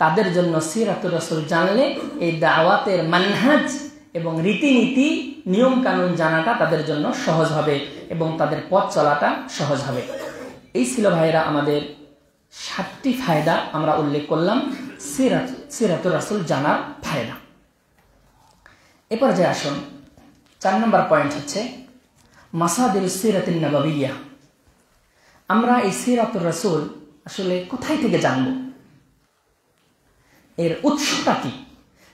তাদের জন্য সিরাতুর রাসূল জানলে এই দাওয়াতের মানহাজ এবং রীতিনীতি, নিয়ম কানুন জানাটা তাদের জন্য সহজ হবে এবং তাদের পথ চলাটা সহজ হবে। এই ছিল ভাইয়েরা আমাদের 7টি ফায়দা আমরা উল্লেখ করলাম সিরাতুর রাসূল জানার ফায়দা। এরপর যে আসুন 4 নম্বর পয়েন্ট হচ্ছে মাসাদিরুস সিরাতিন নববিয়্যাহ। আমরা এই সিরাতুর রাসূল আসলে কোথায় থেকে জানব, এর উৎসটা কি?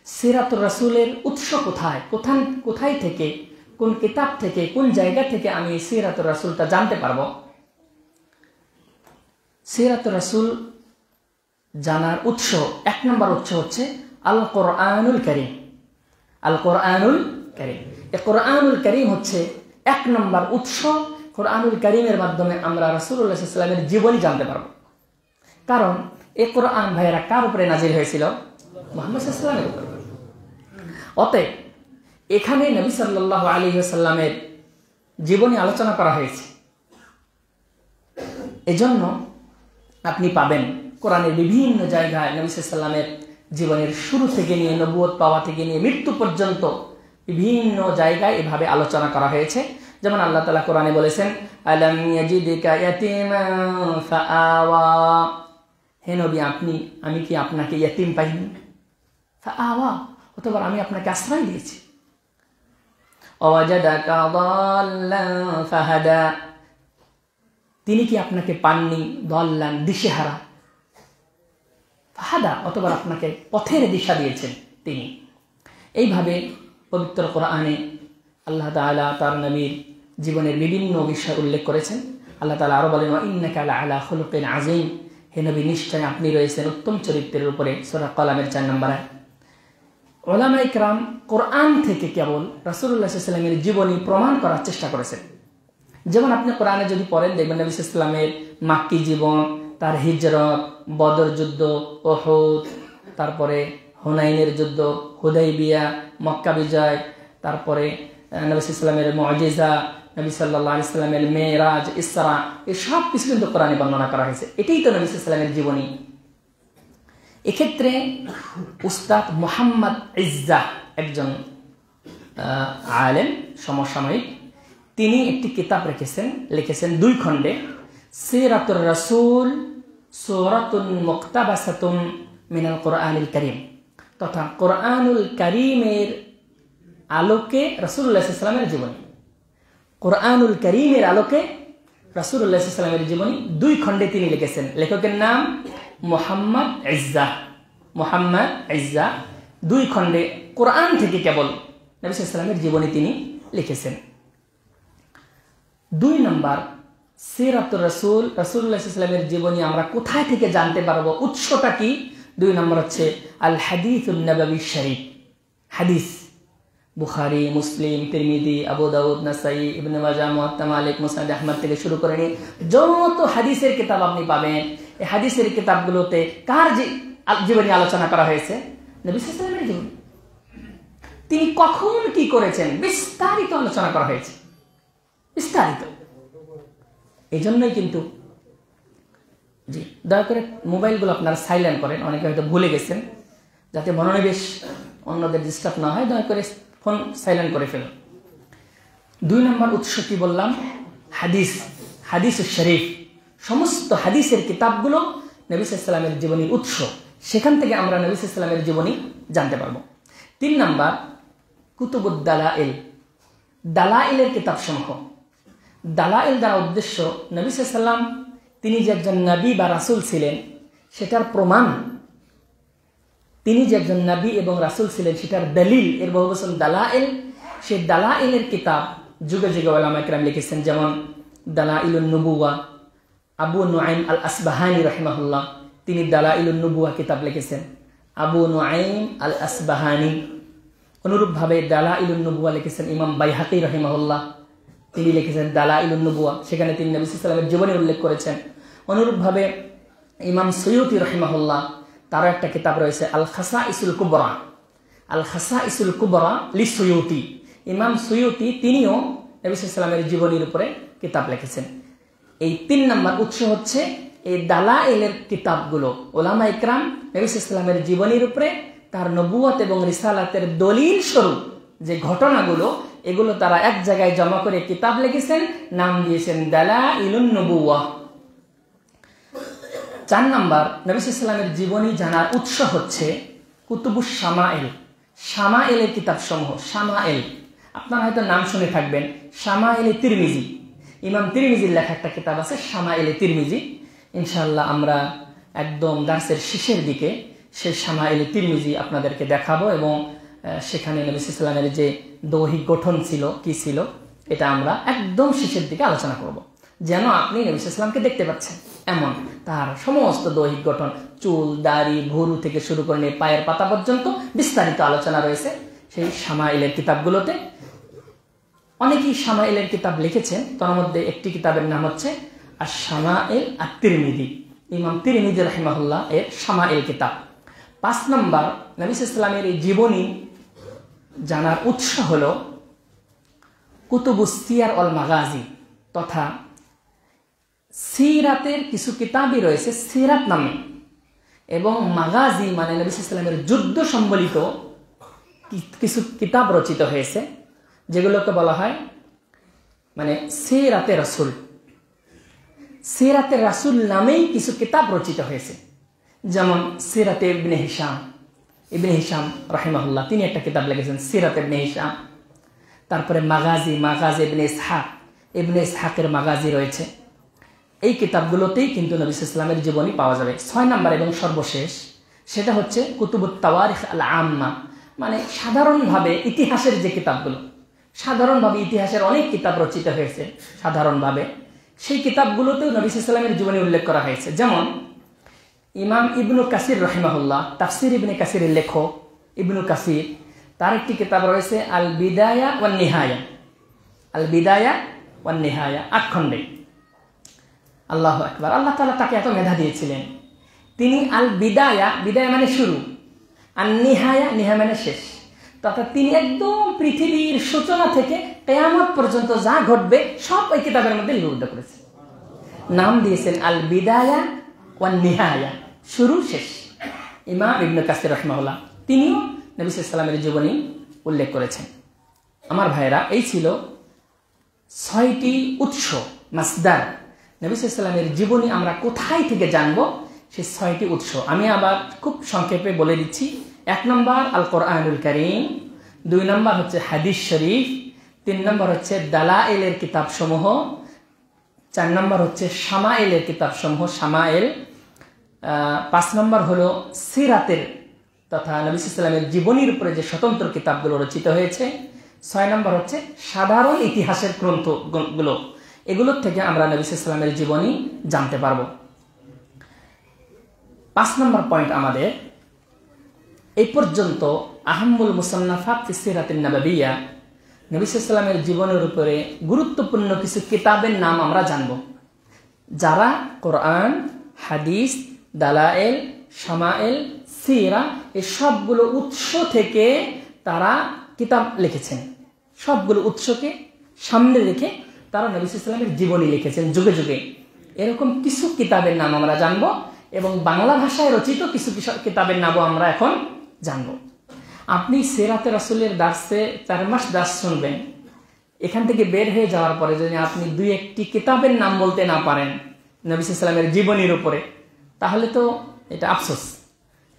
সিরাতুর রাসূলের উৎস কোথায়, কোথায় থেকে, কোন কিতাব থেকে, কোন জায়গা থেকে আমি এই সিরাতুর রাসূলটা জানতে পারবো? সিরাতুর রাসূল জানার উৎস, 1 নম্বর উৎস হচ্ছে আল কোরআনুল কারীম। আল কোরআনুল কারীম, এই কোরআনুল কারীম হচ্ছে 1 নম্বর উৎস। কোরআনুল কারীমের মাধ্যমে আমরা রাসূলুল্লাহ সাল্লাল্লাহু আলাইহি ওয়াসাল্লামের জীবনী জানতে পারবো। কারণ এই কোরআন ভাইয়েরা কার উপরে নাজিল হয়েছিল? মুহাম্মদ সাল্লাল্লাহু আলাইহি ওয়াসাল্লামের উপরে। অতএব এখানে নবী সাল্লাল্লাহু আলাইহি ওয়াসাল্লামের জীবনী আলোচনা করা হয়েছে। এজন্য আপনি পাবেন কোরআনের বিভিন্ন জায়গায় নবী সাল্লাল্লাহু আলাইহি ওয়াসাল্লামের জীবনের শুরু থেকে নিয়ে নবুয়ত পাওয়া থেকে নিয়ে মৃত্যু পর্যন্ত বিভিন্ন জায়গায় এভাবে আলোচনা করা হয়েছে। যেমন আল্লাহ তাআলা কোরআনে বলেছেন, আলাম ইয়াজিদকা ইয়াতীমান ফাআওয়া, হে নবী আমি কি আপনাকে ইয়াতীম পাইনি? ফাআওয়া, অথবা আমি আপনাকে আশ্রয় দিয়েছি। ওয়াজাদাকা দাল্লান ফাহাদা, তিনি কি আপনাকে পাননি? দাল্লান, দিশেহারা, ফাহাদা, অথবা আপনাকে পথের দিশা দিয়েছেন তিনি। এইভাবে পবিত্র কোরআনে আল্লাহ তাআলা তার নবীর জীবনের বিভিন্ন বিষয় উল্লেখ করেছেন। আল্লাহ তাআলা আরো বলেন, ওয়া ইন্নাকা লাআলা খুলুকিন আযীম, হে নবী নিশ্চয় আপনি রয়েছেন উত্তম চরিত্রের উপরে। সূরা কলামের 4 নম্বর আয়াত। উলামায়ে কিরাম কোরআন থেকে কেবল রাসূলুল্লাহ সাল্লাল্লাহু আলাইহি ওয়াসাল্লামের জীবনী প্রমাণ করার চেষ্টা করেছেন। যেমন আপনি কোরআনে যদি পড়েন দেখবেন নবী সাল্লাল্লাহু আলাইহি ওয়াসাল্লামের মাক্কি জীবন, তার হিজরত, বদর যুদ্ধ, উহুদ, তারপরে হুনাইনের যুদ্ধ, হুদাইবিয়া, মক্কা বিজয়, তারপরে নবী সাল্লাল্লাহু আলাইহি ওয়াসাল্লামের মুজিজা, নবী সাল্লাল্লাহু আলাইহি ওয়াসাল্লামের মেরাজ, ইসরা, এই সব কিছু কিন্তু কোরআনে বর্ণনা করা হয়েছে। এটাই তো নবী সাল্লাল্লাহু আলাইহি ওয়াসাল্লামের জীবনী। এক্ষেত্রে উস্তাদ মুহাম্মদ ইজ্জাহ একজন আলেম সমসাময়িক, তিনি একটি কিতাব লিখেছেন 2 খণ্ডে, সিরাতুর রাসূল সূরাতুন মুক্তাবাসাতুন মিনাল কোরআনুল কারীম, তথা কোরআনুল কারীমের আলোকে রাসূলুল্লাহ সাল্লাল্লাহু আলাইহি ওয়াসাল্লামের জীবনী। কোরআনুল কারীমের আলোকে রাসূলুল্লাহ সাল্লাল্লাহু আলাইহি ওয়াসাল্লামের জীবনী 2 খণ্ডে তিনি লিখেছেন। লেখকের নাম মুহাম্মদ ইজ্জাহ। মুহাম্মদ ইজ্জাহ 2 খণ্ডে কোরআন থেকে কেবল নবী সাল্লাল্লাহু আলাইহি ওয়াসাল্লামের জীবনী তিনি লিখেছেন। 2 নম্বর, সিরাতুর রাসূল, রাসূলুল্লাহ সাল্লাল্লাহু আলাইহি ওয়াসাল্লামের জীবনী আমরা কোথায় থেকে জানতে পারবো, উৎসটা কি? 2 নম্বর হচ্ছে আল হাদিসুন নববী শরীফ, হাদিস। বুখারী, মুসলিম, তিরমিজি, আবু দাউদ, নাসাই, ইবনে মাজাহ, মুওয়াত্তা মালিক, মুসনাদ আহমদ থেকে শুরু করে নিয়ে যত হাদিসের কিতাব আপনি পাবেন, এই হাদিসের কিতাবগুলোতে কার জীবনী আলোচনা করা হয়েছে? নবী সাল্লাল্লাহু আলাইহি ওয়াসাল্লামের জীবনী। তিনি কখন কি করেছেন বিস্তারিত আলোচনা করা হয়েছে, বিস্তারিত। এই জন্যই কিন্তু জি, দয়া করে মোবাইলগুলো আপনারা সাইলেন্ট করেন, অনেকে হয়তো ভুলে গেছেন, যাতে মনোনিবেশ অন্যদের ডিস্টার্ব না হয়, দয়া করে ফোন সাইলেন্ট করে ফেলুন। 2 নম্বর উৎস কি বললাম? হাদিস, হাদিস শরীফ। সমস্ত হাদিসের কিতাবগুলো নবী সাল্লাল্লাহু আলাইহি ওয়াসাল্লামের জীবনীর উৎস, সেখান থেকে আমরা নবী সাল্লাল্লাহু আলাইহি ওয়াসাল্লামের জীবনী জানতে পারবো। 3 নম্বর কুতুবুদ দালাইল, দালাইলের কিতাবসমূহ। দালাইল দ্বারা উদ্দেশ্য নবী সাল্লাল্লাহু আলাইহি ওয়াসাল্লাম তিনি যে একজন নবী বা রাসূল ছিলেন সেটার প্রমাণ, তিনি যে একজন নবী এবং রাসূল ছিলেন সেটার দলিল, এর বহুবচন দালাইল। সেই দালাইলের কিতাব যুগে যুগে উলামায়ে কিরাম লিখেছেন। যেমন দালাইলুন নবুওয়া, আবু নুআইম আল আসবাহানি রাহিমাহুল্লাহ, তিনি দালাইলুন নবুওয়া কিতাব লিখেছেন, আবু নুআইম আল আসবাহানি। অনুরূপভাবে দালাইলুন নবুওয়া লিখেছেন ইমাম বাইহাকি রাহিমাহুল্লাহ, তিনি লিখেছেন দালাইলুন নবুওয়া, সেখানে তিনি নবী সাল্লাল্লাহু আলাইহি ওয়াসাল্লামের জীবনী উল্লেখ করেছেন। অনুরূপভাবে ইমাম সুয়ুতি রাহিমাহুল্লাহ, তারও একটা কিতাব রয়েছে আল খাসাইসুল কুবরা, আল খাসাইসুল কুবরা লি সুয়ুতি। ইমাম সুয়ুতি তিনিও নবী সাল্লাল্লাহু আলাইহি ওয়াসাল্লামের জীবনীর উপরে কিতাব লিখেছেন। এই 3 নম্বর উৎস হচ্ছে এই দালাইলের কিতাবগুলো। উলামায়ে কিরাম নবী সাল্লাল্লাহু আলাইহি ওয়াসাল্লামের জীবনীর উপরে তার নবুয়ত এবং রিসালাতের দলিল স্বরূপ যে ঘটনাগুলো, এগুলো তারা এক জায়গায় জমা করে কিতাব লিখেছেন, নাম দিয়েছেন দালাইলুন নবুওয়া। 4 নম্বর, নবী সাল্লাল্লাহু আলাইহি ওয়াসাল্লামের জীবনী জানার উৎস হচ্ছে কুতুবুস শামাইল, শামাইলের কিতাবসমূহ। শামাইল আপনারা হয়তো নাম শুনে থাকবেন, শামাইলে তিরমিজি। ইমাম তিরমিজির লেখা একটা কিতাব আছে শামাইলে তিরমিজি। ইনশাআল্লাহ আমরা একদম দার্সের শেষের দিকে সেই শামাইলে তিরমিজি আপনাদেরকে দেখাবো, এবং সেখানে নবী সাল্লাল্লাহু আলাইহি ওয়াসাল্লামের যে দৈহিক গঠন ছিল, কি ছিল, এটা আমরা একদম শেষের দিকে আলোচনা করব, যেন আপনি নবী সাল্লাল্লাহু আলাইহি ওয়াসাল্লামকে দেখতে পাচ্ছেন এমন তার সমস্ত দৈহিক গঠন, চুল, দাড়ি, ভুরু থেকে শুরু করে নিয়ে পায়ের পাতা পর্যন্ত বিস্তারিত আলোচনা রয়েছে সেই শামাইলের কিতাবগুলোতে। অনেকেই শামাইলের কিতাব লিখেছেন, তার মধ্যে একটি কিতাবের নাম হচ্ছে আশ-শামাইল আত-তিরমিজি, ইমাম তিরমিজি রাহিমাহুল্লাহ এর শামাইল কিতাব। 5 নম্বর, নবী সাল্লাল্লাহু আলাইহি ওয়াসাল্লামের এই জীবনী জানার উৎস হলো কুতুবুস সিয়ার ওয়াল মাগাজি, তথা সিরাতের কিছু কিতাবই রয়েছে সিরাত নামে, এবং মাগাজি মানে নবী সাল্লাল্লাহু আলাইহি ওয়াসাল্লামের যুদ্ধ সম্বলিত কিছু কিতাব রচিত হয়েছে, যেগুলোকে বলা হয় মানে সিরাতে রাসূল। সিরাতে রাসূল নামেই কিছু কিতাব রচিত হয়েছে, যেমন সিরাতে ইবনে হিশাম, ইবনে হিশাম রাহিমাহুল্লাহ তিনি একটা কিতাব লিখেছেন সিরাতে ইবনে হিশাম। তারপরে মাগাজি, মাগাজি ইবনে ইসহাক, ইবনে ইসহাকের মাগাজি রয়েছে। এই কিতাবগুলোতেই কিন্তু নবী সাল্লাল্লাহু আলাইহি ওয়াসাল্লামের জীবনী পাওয়া যাবে। 6 নম্বর এবং সর্বশেষ সেটা হচ্ছে কুতুবুত তাওয়ারিখ আল আম্মা, মানে সাধারণভাবে ইতিহাসের যে কিতাবগুলো, সাধারণভাবে ইতিহাসের অনেক কিতাব রচিত হয়েছে সাধারণভাবে, সেই কিতাবগুলোতেও নবী সাল্লাল্লাহু আলাইহি ওয়াসাল্লামের জীবনী উল্লেখ করা হয়েছে। যেমন ইমাম ইবনু কাসির রাহিমাহুল্লাহ, তাফসির ইবনে কাসিরের লেখক ইবনু কাসির, তার একটি কিতাব রয়েছে আল বিদায়া ওয়ান নিহায়া, আল বিদায়া ওয়ান নিহায়া, 8 খণ্ডে। আল্লাহু আকবার, আল্লাহ তাআলা তাকে এত মেধা দিয়েছিলেন, তিনি আল বিদায়া, বিদায়া মানে শুরু, আর নিহায়া, নিহায়া মানে শেষ, অর্থাৎ তিনি একদম পৃথিবীর সূচনা থেকে কিয়ামত পর্যন্ত যা ঘটবে সব এই কিতাবের মধ্যে লিপিবদ্ধ করেছেন। নাম দিয়েছেন আল বিদায়া ওয়ান নিহায়া, শুরু শেষ। ইমাম ইবনে কাসির রাহিমাহুল্লাহ তিনিও নবী সাল্লাল্লাহু আলাইহি ওয়াসাল্লামের জীবনী উল্লেখ করেছেন। আমার ভাইরা, এই ছিল 6টি উৎস, মাসদার। নবী সাল্লাল্লাহু আলাইহি ওয়াসাল্লামের জীবনী আমরা কোথায় থেকে জানব, সেই 6টি উৎস আমি আবার খুব সংক্ষেপে বলে দিচ্ছি। 1 নম্বর আল কোরআনুল কারীম, 2 নম্বর হচ্ছে হাদিস শরীফ, 3 নম্বর হচ্ছে দালাইলের কিতাবসমূহ, 4 নম্বর হচ্ছে শামাইলের কিতাবসমূহ, শামাইল, 5 নম্বর হলো সিরাতের তথা নবী সাল্লাল্লাহু আলাইহি ওয়াসাল্লামের জীবনীর উপরে যে স্বতন্ত্র কিতাবগুলো রচিত হয়েছে, 6 নম্বর হচ্ছে সাধারণ ইতিহাসের গ্রন্থগুলো, এগুলোর থেকে আমরা নবী সাল্লাল্লাহু আলাইহি ওয়াসাল্লামের জীবনী জানতে পারবো। 5 নম্বর পয়েন্ট আমাদের, এই পর্যন্ত আহাম্মুল মুসান্নাফাত ফি সিরাতিন নাবাবিয়্যা, নবী সাল্লাল্লাহু আলাইহি ওয়াসাল্লামের জীবনের উপরে গুরুত্বপূর্ণ কিছু কিতাবের নাম আমরা জানব, যারা কোরআন, হাদিস, দালাইল, শামাইল, সিরা এই সবগুলো উৎস থেকে তারা কিতাব লিখেছেন। সবগুলো উৎসকে সামনে রেখে তারা নবী সাল্লাল্লাহু আলাইহি ওয়াসাল্লামের জীবনী লিখেছেন যুগে যুগে। এরকম কিছু কিতাবের নাম আমরা জানব, এবং বাংলা ভাষায় রচিত কিছু কিতাবের নামও আমরা এখন জানব। আপনি সিরাতে রাসূলের দার্সে 4 মাস দার্স শুনবেন, এখান থেকে বের হয়ে যাওয়ার পরে যদি আপনি 2-1টি কিতাবের নাম বলতে না পারেন নবী সাল্লাল্লাহু আলাইহি ওয়াসাল্লামের জীবনীর উপরে, তাহলে তো এটা আফসোস।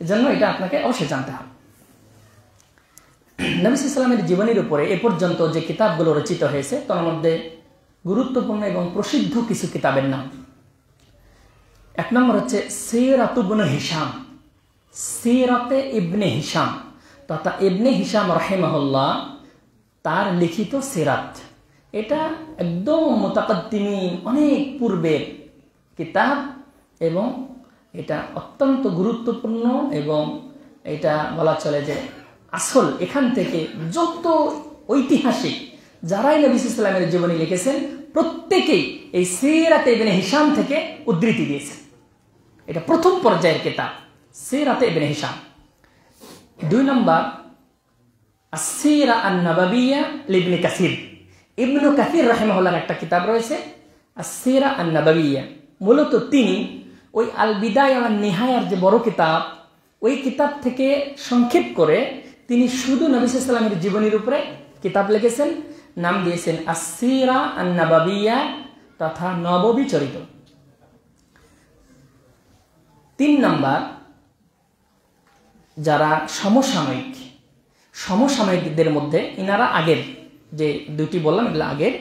এজন্য এটা আপনাকে অবশ্যই জানতে হবে। নবী সাল্লাল্লাহু আলাইহি ওয়াসাল্লামের জীবনীর উপরে এ পর্যন্ত যে কিতাবগুলো রচিত হয়েছে তার মধ্যে গুরুত্বপূর্ণ এবং প্রসিদ্ধ কিছু কিতাবের নাম। 1 নম্বর হচ্ছে সিরাত ইবনে হিশাম, সিরাতে ইবনে হিশাম তথা ইবনে হিশাম রাহিমাহুল্লাহ তার লিখিত সিরাত। এটা একদম মুতাকাদ্দিমিন, অনেক পূর্বের কিতাব, এবং এটা অত্যন্ত গুরুত্বপূর্ণ, এবং এটা বলা চলে যে আসল, এখান থেকে যত ঐতিহাসিক যারাই নবী সাল্লাল্লাহু আলাইহি ওয়াসাল্লামের জীবনী লিখেছেন প্রত্যেকেই এই সিরাতে ইবনে হিশাম থেকে উদ্ধৃতি দিয়েছেন। এটা প্রথম পর্যায়ের কিতাব সিরাতে ইবনে হিশাম। 2 নম্বর আস-সিরা আন-নাবাবিয়্যা লিবনে কাসির, ইবনে কাসির রাহিমাহুল্লাহর একটা কিতাব রয়েছে আস-সিরা আন-নাবাবিয়্যা। মূলত তিনি ওই আল বিদায়া ওয়ান নিহায়ার যে বড় কিতাব, ওই কিতাব থেকে সংক্ষেপ করে তিনি শুধু নবী সাল্লাল্লাহু আলাইহি ওয়াসাল্লামের জীবনীর উপরে কিতাব লিখেছেন, নাম দিয়েছেন আস-সিরা আন-নাবাবিয়্যা তথা নববী চরিত। 3 নম্বর, যারা সমসাময়িকদের মধ্যে, ইনারা আগের যে 2টি বললাম এগুলো আগের,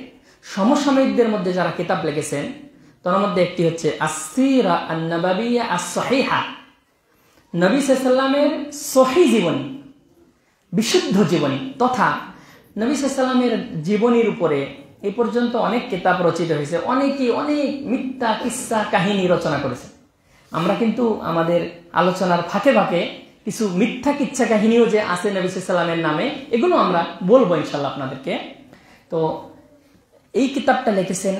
সমসাময়িকদের মধ্যে যারা কিতাব লিখেছেন তার মধ্যে একটি হচ্ছে আস-সিরা আন-নাবাবিয়্যা আস-সহিহা, নবী সাল্লাল্লাহু আলাইহি ওয়াসাল্লামের সহিহ জীবনী, বিশুদ্ধ জীবনী, তথা নবী সাল্লাল্লাহু আলাইহি ওয়াসাল্লামের জীবনীর উপরে এই পর্যন্ত অনেক কিতাব রচিত হয়েছে, অনেকেই অনেক মিথ্যা কিসসা কাহিনী রচনা করেছে। আমরা কিন্তু আমাদের আলোচনার ফাঁকে ফাঁকে কিছু মিথ্যা কিচ্ছা কাহিনীও যে আছে নবী সাল্লাল্লাহু আলাইহি ওয়াসাল্লামের নামে, এগুলো আমরা বলবো ইনশাআল্লাহ আপনাদেরকে। তো এই কিতাবটা লিখেছেন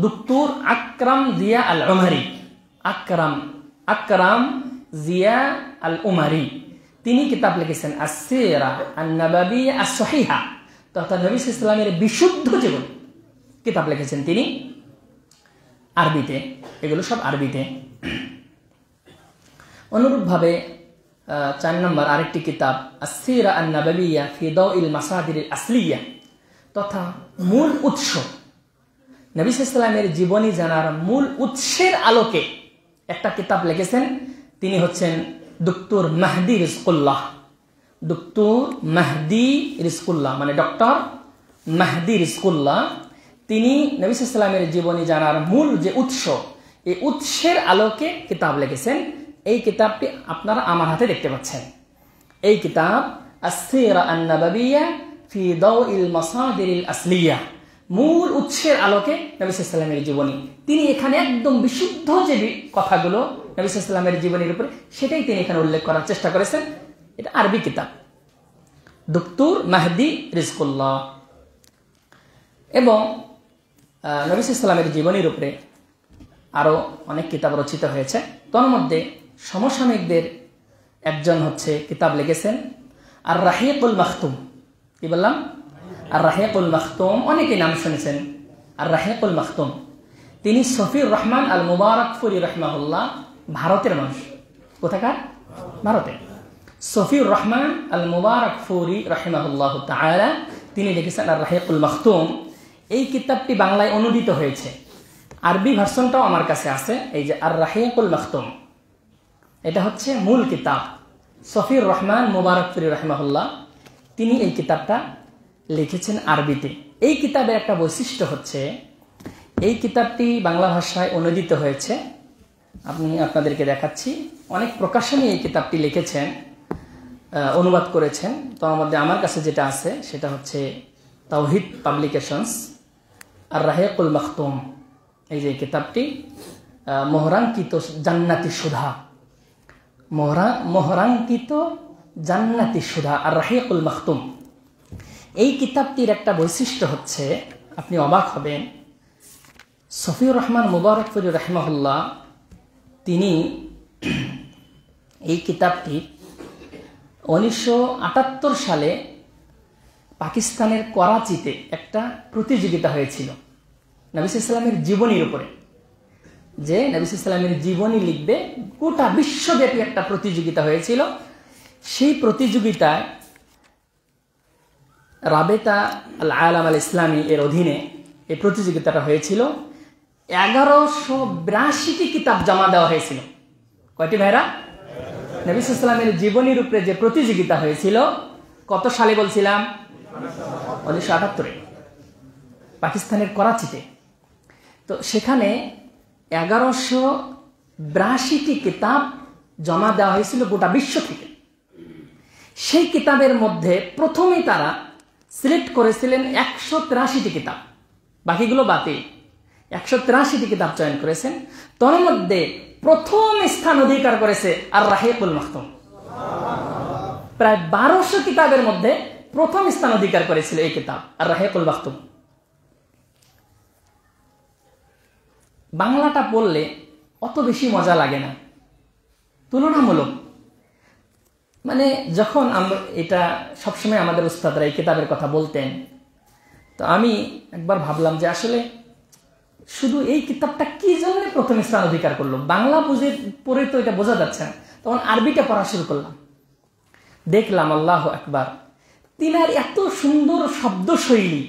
দুক্তুর আকরাম জিয়া আল উমারি, আকরাম জিয়া আল উমারি, তিনি কিতাব লিখেছেন আস-সিরা আন-নাবাবিয়্যা আস-সহিহা তথা নবী সাল্লাল্লাহু আলাইহি ওয়াসাল্লামের বিশুদ্ধ জীবন কিতাব লিখেছেন তিনি আরবিতে, এগুলো সব আরবিতে। অনুরূপভাবে 4 নম্বর আরেকটি কিতাব আস-সিরা আন-নাবাবিয়্যা ফি দাওইল মাসাদির আসলিয়া, তথা মূল উৎস, নবী সাল্লাল্লাহু আলাইহি ওয়াসাল্লামের জীবনী জানার মূল উৎসের আলোকে একটা কিতাব লিখেছেন। তিনি হচ্ছেন ডক্টর মাহদি রিজকুল্লাহ। ডক্টর মাহদি রিজকুল্লাহ মানে ডক্টর মাহদি রিজকুল্লাহ। তিনি নবী সাল্লাল্লাহু আলাইহি ওয়াসাল্লামের জীবনী জানার মূল যে উৎস, এই উৎসের আলোকে কিতাব লিখেছেন। এই কিতাবটি আপনারা আমার হাতে দেখতে পাচ্ছেন। এই কিতাব আস-সিরা আন-নাবাবিয়্যা ফি দাওইল মাসাদিরিল আসলিয়া, মূল উৎসের আলোকে নবী সাল্লাল্লাহু আলাইহি ওয়াসাল্লামের জীবনী। তিনি এখানে একদম বিশুদ্ধ যে কথাগুলো নবী সাল্লাল্লাহু আলাইহি ওয়াসাল্লামের জীবনীর উপরে, সেটাই তিনি এখানে উল্লেখ করার চেষ্টা করেছেন। এটা আরবি কিতাব, ডক্টর মাহদি রিজকুল্লাহ। এবং নবী সাল্লাল্লাহু আলাইহি ওয়াসাল্লামের জীবনীর উপরে আরও অনেক কিতাব রচিত হয়েছে। তার মধ্যে সমসাময়িকদের একজন হচ্ছে কিতাব লিখেছেন আর রাহিকুল মাখতুম। কি বললাম? আর রাহিকুল মাখতুম, অনেকেই নাম শুনেছেন। আর রাহিকুল মাখতুম তিনি সফিউর রহমান আল মুবারকফুরি রাহিমাহুল্লাহ, ভারতের মানুষ। কোথাকার? ভারতের। সফিউর রহমান আল মুবারকফুরি রাহিমাহুল্লাহ তাআলা তিনি লিখেছেন আর রাহিকুল মাখতুম। এই কিতাবটি বাংলায় অনুদিত হয়েছে, আরবি ভার্সনটাও আমার কাছে আছে। এই যে আর রাহিকুল মাখতুম, এটা হচ্ছে মূল কিতাব। সফিউর রহমান মুবারকফুরি রাহিমাহুল্লাহ তিনি এই কিতাবটা লিখেছেন আরবিতে। এই কিতাবের একটা বৈশিষ্ট্য হচ্ছে, এই কিতাবটি বাংলা ভাষায় অনুদিত হয়েছে। আপনাদেরকে দেখাচ্ছি। অনেক প্রকাশনী এই কিতাবটি লিখেছেন, অনুবাদ করেছেন। তার মধ্যে আমার কাছে যেটা আছে সেটা হচ্ছে তাওহিদ পাবলিকেশনস আর রাহিকুল মাখতুম। এই যে কিতাবটি মোহরাঙ্কিত জান্নাতি সুধা, মোহরাঙ্কিত জান্নাতি সুধা আর রাহিকুল মাখতুম। এই কিতাবটির একটা বৈশিষ্ট্য হচ্ছে, আপনি অবাক হবেন, সফিউর রহমান মুবারকফুরি রাহিমাহুল্লাহ তিনি এই কিতাবটি 1978 সালে পাকিস্তানের করাচিতে একটা প্রতিযোগিতা হয়েছিল নবী সাল্লাল্লাহু আলাইহি ওয়াসাল্লামের জীবনীর উপরে, যে নবী সাল্লাল্লাহু আলাইহি ওয়াসাল্লামের জীবনী লিখবে। গোটা বিশ্বব্যাপী একটা প্রতিযোগিতা হয়েছিল। সেই প্রতিযোগিতায় রাবেতা আল আলাম আল ইসলামী এর অধীনে এই প্রতিযোগিতাটা হয়েছিল। 1182টি কিতাব জমা দেওয়া হয়েছিল। কয়টি ভাইরা? নবী সাল্লাল্লাহু আলাইহি ওয়াসাল্লামের জীবনীর উপরে যে প্রতিযোগিতা হয়েছিল, কত সালে বলছিলাম? 1978 পাকিস্তানের করাচিতে। তো সেখানে 1182টি কিতাব জমা দেওয়া হয়েছিল গোটা বিশ্ব থেকে। সেই কিতাবের মধ্যে প্রথমেই তারা সিলেক্ট করেছিলেন 183টি কিতাব, বাকিগুলো বাতিল। 183টি কিতাব চয়ন করেছেন। তার মধ্যে প্রথম স্থান অধিকার করেছে আর রাহিকুল মাখতুম। প্রায় 1200 কিতাবের মধ্যে প্রথম স্থান অধিকার করেছিল এই কিতাব আর রাহিকুল মাখতুম। বাংলাটা পড়লে অত বেশি মজা লাগে না, তুলনামূলক। মানে যখন আমরা এটা সবসময় আমাদের উস্তাদরা এই কিতাবের কথা বলতেন, তো আমি একবার ভাবলাম যে আসলে শুধু এই কিতাবটা কি জন্য প্রথম স্থান অধিকার করলো। বাংলা বুঝে পড়ে তো এটা বোঝা যাচ্ছে না। তখন আরবিটা পড়া শুরু করলাম, দেখলাম আল্লাহু আকবার, তিনার এত সুন্দর শব্দশৈলী,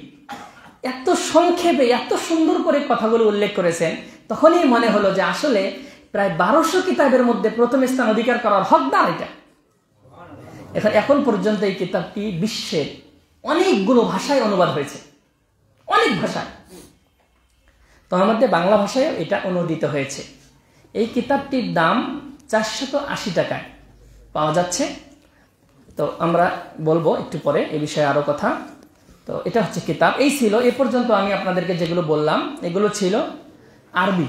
এত সংক্ষেপে এত সুন্দর করে কথাগুলো উল্লেখ করেছেন। তখনই মনে হলো যে আসলে প্রায় 1200 কিতাবের মধ্যে প্রথম স্থান অধিকার করার হকদার এটা। এখন পর্যন্ত এই কিতাবটি বিশ্বের অনেকগুলো ভাষায় অনুবাদ হয়েছে, অনেক ভাষায়। তার মধ্যে বাংলা ভাষায়ও এটা অনুদিত হয়েছে। এই কিতাবটির দাম 480 টাকায় পাওয়া যাচ্ছে। তো আমরা বলবো একটু পরে এই বিষয়ে আরো কথা। তো এটা হচ্ছে কিতাব। এই ছিল এ পর্যন্ত আমি আপনাদেরকে যেগুলো বললাম, এগুলো ছিল আরবি,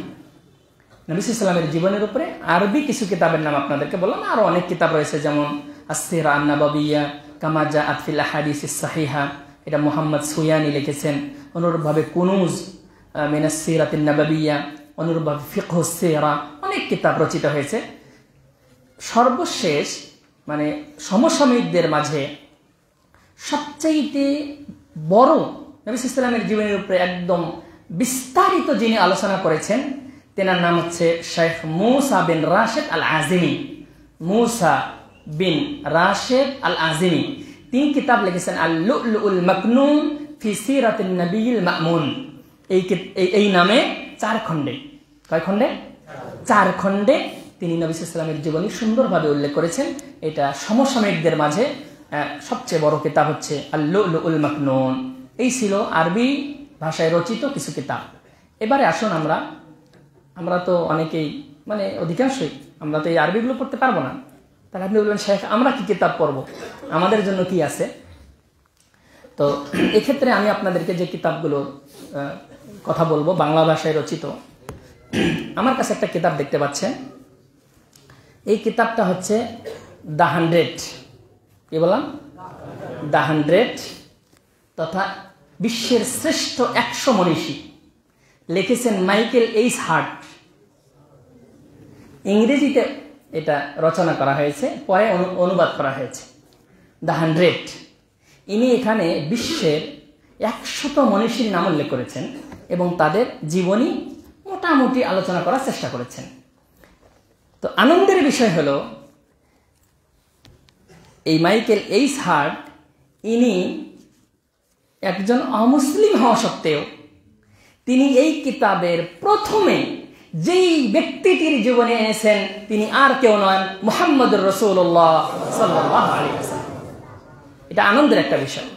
নবী সাল্লাল্লাহু আলাইহি ওয়াসাল্লামের জীবনের উপরে আরবি কিছু কিতাবের নাম আপনাদেরকে বললাম। আরো অনেক কিতাব রয়েছে, যেমন আস-সিরা আন-নাবাবিয়্যা কামা জাআত ফিল আহাদিসিস সাহিহা, এটা মুহাম্মদ সুয়ানি লিখেছেন। অনুরূপভাবে কুনুজ মিনাস সিরাতিন নাবাবিয়্যা, অনুরূপভাবে ফিকহুস সিরা, অনেক কিতাব রচিত হয়েছে। সর্বশেষ মানে সমসাময়িকদের মাঝে সবচাইতে বড় নবী সাল্লাল্লাহু আলাইহি ওয়াসাল্লামের জীবনের উপরে একদম বিস্তারিত যিনি আলোচনা করেছেন, তেনার নাম হচ্ছে শেখ মুসা বিন রাশেদ আল আজমি মুসা বিন রাশেদ আল আজিমি, তিনি কিতাব লিখেছেন আল লুলুল মাকনুন ফি সিরাতিন নবিয়িল মামুন। এই নামে 4 খণ্ডে, কয় খণ্ডে? 4 খণ্ডে তিনি নবী সাল্লাল্লাহু আলাইহি ওয়াসাল্লামের জীবনী সুন্দরভাবে উল্লেখ করেছেন। এটা সমসাময়িকদের মাঝে সবচেয়ে বড় কিতাব হচ্ছে আল লুলুল মাকনুন। এই ছিল আরবি ভাষায় রচিত কিছু কিতাব। এবারে আসুন আমরা তো অনেকেই মানে অধিকাংশই আমরা তো এই আরবিগুলো পড়তে পারবো না। তাহলে আপনি বলবেন শেখ আমরা কি কিতাব পড়বো, আমাদের জন্য কি আছে? তো এক্ষেত্রে আমি আপনাদেরকে যে কিতাবগুলোর কথা বলবো বাংলা ভাষায় রচিত, আমার কাছে একটা কিতাব দেখতে পাচ্ছেন। এই কিতাবটা হচ্ছে দ্য 100, কি বললাম? দ্য 100, তথা বিশ্বের শ্রেষ্ঠ 100 মনীষী, লিখেছেন মাইকেল এইচ হার্ট। ইংরেজিতে এটা রচনা করা হয়েছে, পরে অনুবাদ করা হয়েছে। দ্য 100, ইনি এখানে বিশ্বের 100 মনীষীর নাম উল্লেখ করেছেন এবং তাদের জীবনী মোটামুটি আলোচনা করার চেষ্টা করেছেন। তো আনন্দের বিষয় হলো এই মাইকেল এইচ হার্ট, ইনি একজন অমুসলিম হওয়া সত্ত্বেও তিনি এই কিতাবের প্রথমে যেই ব্যক্তিটির জীবনে এনেছেন তিনি আর কেউ নন, মুহাম্মদুর রাসূলুল্লাহ সাল্লাল্লাহু আলাইহি ওয়াসাল্লাম। এটা আনন্দের একটা বিষয়।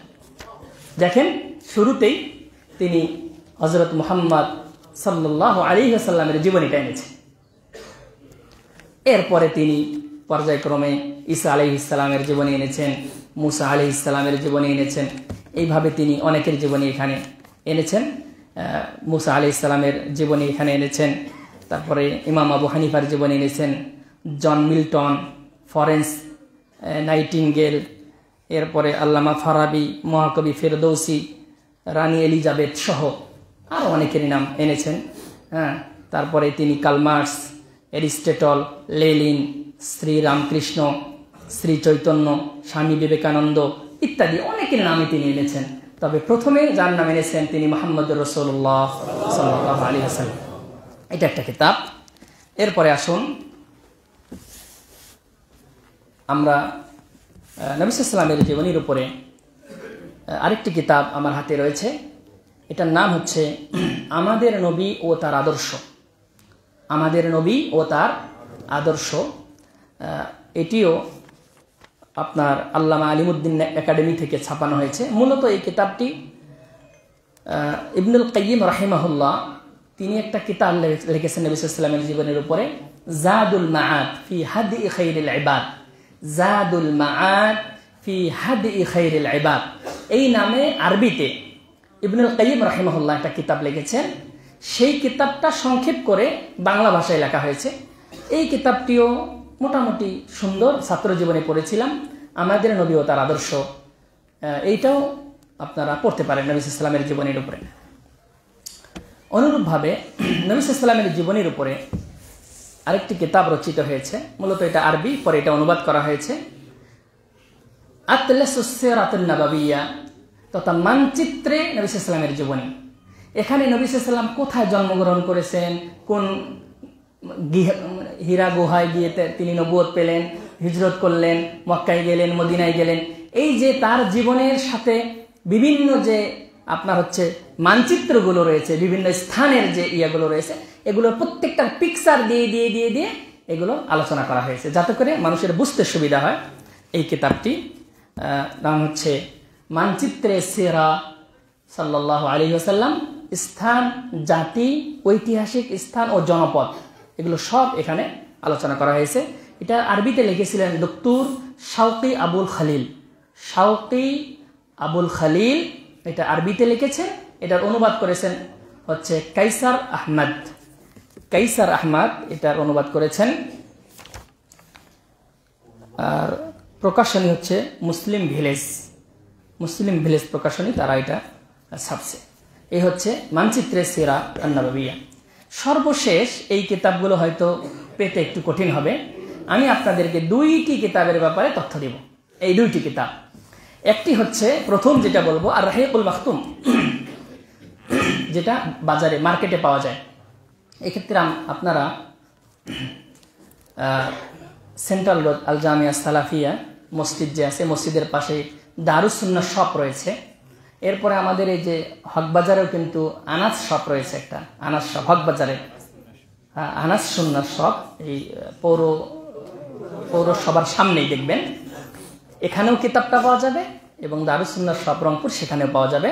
দেখেন শুরুতেই তিনি হযরত মুহাম্মদ সাল্লাল্লাহু আলাইহি ওয়াসাল্লামের জীবনীটা এনেছেন। এরপরে তিনি পর্যায়ক্রমে ঈসা আলাইহিস সালামের জীবনী এনেছেন, মুসা আলাইহিস সালামের জীবনী এনেছেন। এইভাবে তিনি অনেকের জীবনী এখানে এনেছেন। মুসা আলাইহিস সালামের জীবনী এখানে এনেছেন, তারপরে ইমাম আবু হানিফার জীবনী এনেছেন, জন মিল্টন, ফরেন্স নাইটিঙ্গেল, এরপরে আল্লামা ফারাবি, মহাকবি ফেরদৌসি, রানী এলিজাবেথ সহ আরও অনেকেরই নাম এনেছেন। তারপরে তিনি Karl Marx, Aristotle, Lenin, Shri Ramakrishna, Shri Chaitanya, Swami Vivekananda ইত্যাদি অনেকের নামে তিনি এনেছেন। তবে প্রথমে যার নাম এনেছেন তিনি মুহাম্মদুর রাসূলুল্লাহ সাল্লাল্লাহু আলাইহি ওয়াসাল্লাম। এটা একটা কিতাব। এরপরে আসুন আমরা নবী সাল্লাল্লাহু আলাইহি ওয়াসাল্লামের জীবনীর উপরে আরেকটি কিতাব আমার হাতে রয়েছে। এটার নাম হচ্ছে আমাদের নবী ও তার আদর্শ। আমাদের নবী ও তার আদর্শ। এটিও আপনার আল্লামা আলিমুদ্দিন একাডেমি থেকে ছাপানো হয়েছে। মূলত এই কিতাবটি ইবনুল কাইয়িম রাহিমাহুল্লাহ তিনি একটা কিতাব লিখেছেন নবী সাল্লাল্লাহু আলাইহি ওয়াসাল্লামের জীবনের উপরে, জাদুল মাআদ ফি হাদি খাইরিল ইবাদ। জাদুল মাআদ ফি হাদি খাইরিল ইবাদ, এই নামে আরবিতে ইবনুল কাইয়িম রাহিমাহুল্লাহ একটা কিতাব লিখেছেন। সেই কিতাবটা সংক্ষেপ করে বাংলা ভাষায় লেখা হয়েছে। এই কিতাবটিও মোটামুটি সুন্দর, ছাত্র জীবনে পড়েছিলাম। আমাদের নবী ও তার আদর্শ, এইটাও আপনারা পড়তে পারেন নবী সাল্লাল্লাহু আলাইহি ওয়াসাল্লামের জীবনীর উপরে। অনুরূপভাবে নবী সাল্লাল্লাহু আলাইহি ওয়াসাল্লামের জীবনীর উপরে আরেকটি কিতাব রচিত হয়েছে। মূলত এটা আরবি, পরে এটা অনুবাদ করা হয়েছে। আতলাসুস সিরাতুন নাবাবিয়্যা, তথা মানচিত্রে নবী সাল্লাল্লাহু আলাইহি ওয়াসাল্লামের জীবনী। এখানে নবী সাল্লাল্লাহু আলাইহি ওয়াসাল্লাম কোথায় জন্মগ্রহণ করেছেন, কোন হীরা গুহায় গিয়ে তিনি নবুয়ত পেলেন, হিজরত করলেন, মক্কায় গেলেন, মদিনায় গেলেন, এই যে তার জীবনের সাথে বিভিন্ন যে আপনার হচ্ছে মানচিত্রগুলো রয়েছে, বিভিন্ন স্থানের যে ইয়াগুলো রয়েছে, এগুলোর প্রত্যেকটার পিকচার দিয়ে দিয়ে দিয়ে দিয়ে এগুলো আলোচনা করা হয়েছে, যাতে করে মানুষের বুঝতে সুবিধা হয়। এই কিতাবটি নাম হচ্ছে মানচিত্রে সিরা সাল্লাল্লাহু আলাইহি ওয়াসাল্লাম। স্থান, জাতি, ঐতিহাসিক স্থান ও জনপদ এগুলো সব এখানে আলোচনা করা হয়েছে। এটা আরবিতে লিখেছিলেন ডক্টর শাওকি আবুল খালিল। শাওকি আবুল খালিল এটা আরবিতে লিখেছে। এটার অনুবাদ করেছেন হচ্ছে কাইসার আহমদ। কাইসার আহমদ এটার অনুবাদ করেছেন। আর প্রকাশনী হচ্ছে মুসলিম ভিলেজ। মুসলিম ভিলেজ প্রকাশনী, তারা এটা ছাপছে। এই হচ্ছে মানচিত্রে সিরা আন-নববিয়্যা। সর্বশেষ এই কিতাবগুলো হয়তো পেতে একটু কঠিন হবে। আমি আপনাদেরকে 2টি কিতাবের ব্যাপারে তথ্য দেব। এই 2টি কিতাব, একটি হচ্ছে প্রথম যেটা বলবো আর রাহিকুল মাখতুম, যেটা বাজারে মার্কেটে পাওয়া যায়। এক্ষেত্রে আপনারা সেন্ট্রাল রোড আল জামিয়া সালাফিয়া মসজিদ যে আছে, মসজিদের পাশে দারুস সুন্নাহ শপ রয়েছে। এরপরে আমাদের এই যে হকবাজারেও কিন্তু আনাস শপ রয়েছে, একটা আনাস শপ হকবাজারে, আনাস সুন্নাহ শপ, এই পৌরসভার সামনেই দেখবেন। এখানেও কিতাবটা পাওয়া যাবে এবং দারুস সুন্নাহ শপ রংপুর, সেখানেও পাওয়া যাবে।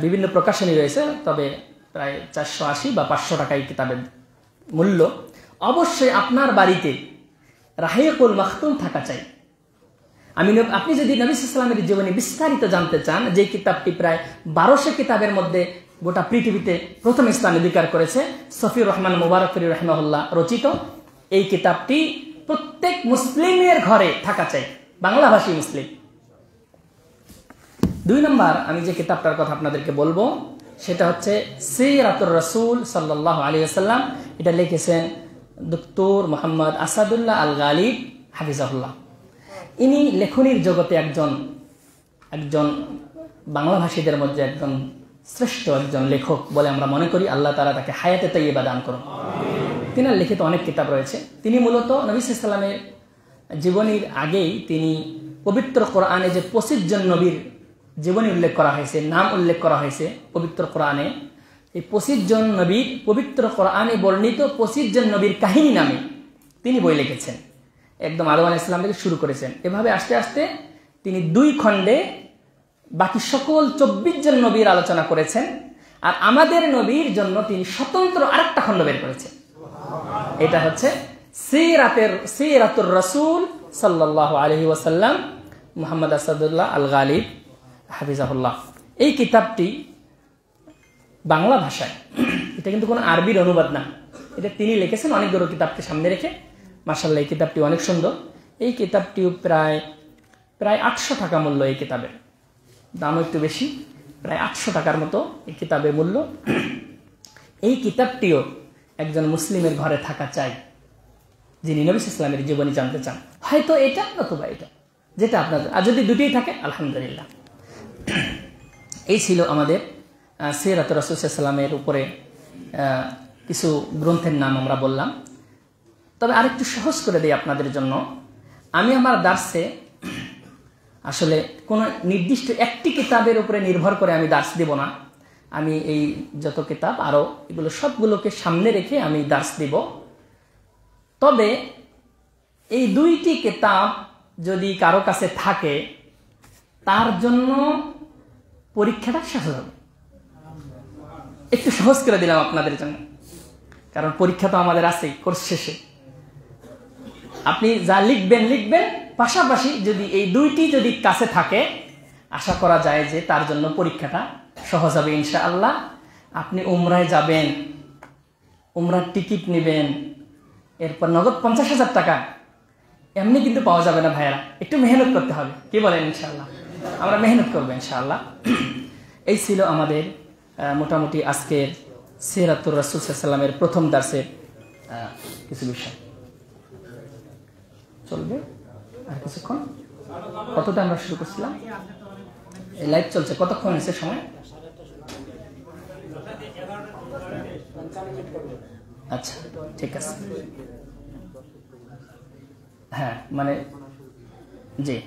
বিভিন্ন প্রকাশনী রয়েছে, তবে প্রায় 480 বা 500 টাকা এই কিতাবের মূল্য। অবশ্যই আপনার বাড়িতে রাহিকুল মাখতুম থাকা চাই। আপনি যদি নবী সাল্লাল্লাহু আলাইহি জীবনী বিস্তারিত জানতে চান, যে কিতাবটি প্রায় 1200 কিতাবের মধ্যে গোটা পৃথিবীতে প্রথম স্থান অধিকার করেছে, সফিউর রহমান মুবারকপুরী রাহিমাহুল্লাহ রচিত এই কিতাবটি প্রত্যেক মুসলিমের ঘরে থাকা চাই, বাংলাভাষী মুসলিম। 2 নম্বর আমি যে কিতাবটার কথা আপনাদেরকে বলবো সেটা হচ্ছে সিরাতুর রাসূল সাল্লাল্লাহু আলাইহি ওয়াসাল্লাম। এটা লিখেছেন ডক্টর মোহাম্মদ আসাদুল্লাহ আল গালিব হাফিজাহুল্লাহ। ইনি লেখনীর জগতে একজন বাংলাভাষীদের মধ্যে একজন শ্রেষ্ঠ একজন লেখক বলে আমরা মনে করি। আল্লাহ তাআলা তাকে হায়াতে তাইয়্যিবা দান করুন। তিনার লিখিত অনেক কিতাব রয়েছে। তিনি মূলত নবী সাল্লাল্লাহু আলাইহি ওয়াসাল্লামের জীবনীর আগেই তিনি পবিত্র কোরআনে যে 25 জন নবীর জীবনী উল্লেখ করা হয়েছে, নাম উল্লেখ করা হয়েছে পবিত্র কোরআনে, এই 25 জন নবীর পবিত্র কোরআনে বর্ণিত 25 জন নবীর কাহিনী নামে তিনি বই লিখেছেন। একদম আদম আলাইহিস সালাম থেকে শুরু করেছেন। এভাবে আস্তে আস্তে তিনি 2 খণ্ডে বাকি সকল 24 জন নবীর আলোচনা করেছেন। আর আমাদের নবীর জন্য তিনি স্বতন্ত্র আরেকটা খণ্ড বের করেছেন। এটা হচ্ছে সিরাতুর রাসূল সাল্লাল্লাহু আলাইহি ওয়াসাল্লাম, মুহাম্মদ আসাদুল্লাহ আল গালিব হাফিজাহুল্লাহ। এই কিতাবটি বাংলা ভাষায়, এটা কিন্তু কোনো আরবির অনুবাদ না, এটা তিনি লিখেছেন অনেকগুলো কিতাবকে সামনে রেখে। মাশাআল্লাহ এই কিতাবটি অনেক সুন্দর। এই কিতাবটিও প্রায় 800 টাকা মূল্য। এই কিতাবের দামও একটু বেশি, প্রায় 800 টাকার মতো এই কিতাবের মূল্য। এই কিতাবটিও একজন মুসলিমের ঘরে থাকা চাই যিনি নবী সাল্লাল্লাহু আলাইহি ওয়াসাল্লামের জীবনী জানতে চান। হয়তো এটা নতুবা এটা, যেটা আপনাদের, আর যদি দুটোই থাকে আলহামদুলিল্লাহ। এই ছিল আমাদের সিরাতুর রাসূল সাল্লাল্লাহু আলাইহি ওয়াসাল্লামের উপরে কিছু গ্রন্থের নাম আমরা বললাম। তবে আরেকটু সহজ করে দিই আপনাদের জন্য। আমি আমার দার্সে আসলে কোনো নির্দিষ্ট একটি কিতাবের উপরে নির্ভর করে আমি দার্স দিব না। আমি এই যত কিতাব আরও এগুলো সবগুলোকে সামনে রেখে আমি দার্স দিব। তবে এই 2টি কিতাব যদি কারো কাছে থাকে তার জন্য পরীক্ষাটা সহজ হবে। একটু সহজ করে দিলাম আপনাদের জন্য, কারণ পরীক্ষা তো আমাদের আছেই কোর্স শেষে। আপনি যা লিখবেন, পাশাপাশি যদি এই 2টি যদি কাছে থাকে, আশা করা যায় যে তার জন্য পরীক্ষাটা সহজ হবে ইনশাআল্লাহ। আপনি উমরায় যাবেন, উমরার টিকিট নেবেন, এরপর নগদ 50,000 টাকা এমনি কিন্তু পাওয়া যাবে না ভাইয়ারা, একটু মেহনত করতে হবে। কি বলেন? ইনশাআল্লাহ আমরা মেহনত করবো ইনশাআল্লাহ। এই ছিল আমাদের মোটামুটি আজকের সিরাতুর রাসূল সাল্লাল্লাহু আলাইহি ওয়াসাল্লামের প্রথম দার্সের কিছু বিষয়। চলবে আর কিছুক্ষণ? কতটা আমরা শুরু করছিলাম? এই লাইভ চলছে, কতক্ষণ হয়েছে সময়? আচ্ছা ঠিক আছে। হ্যাঁ মানে জি,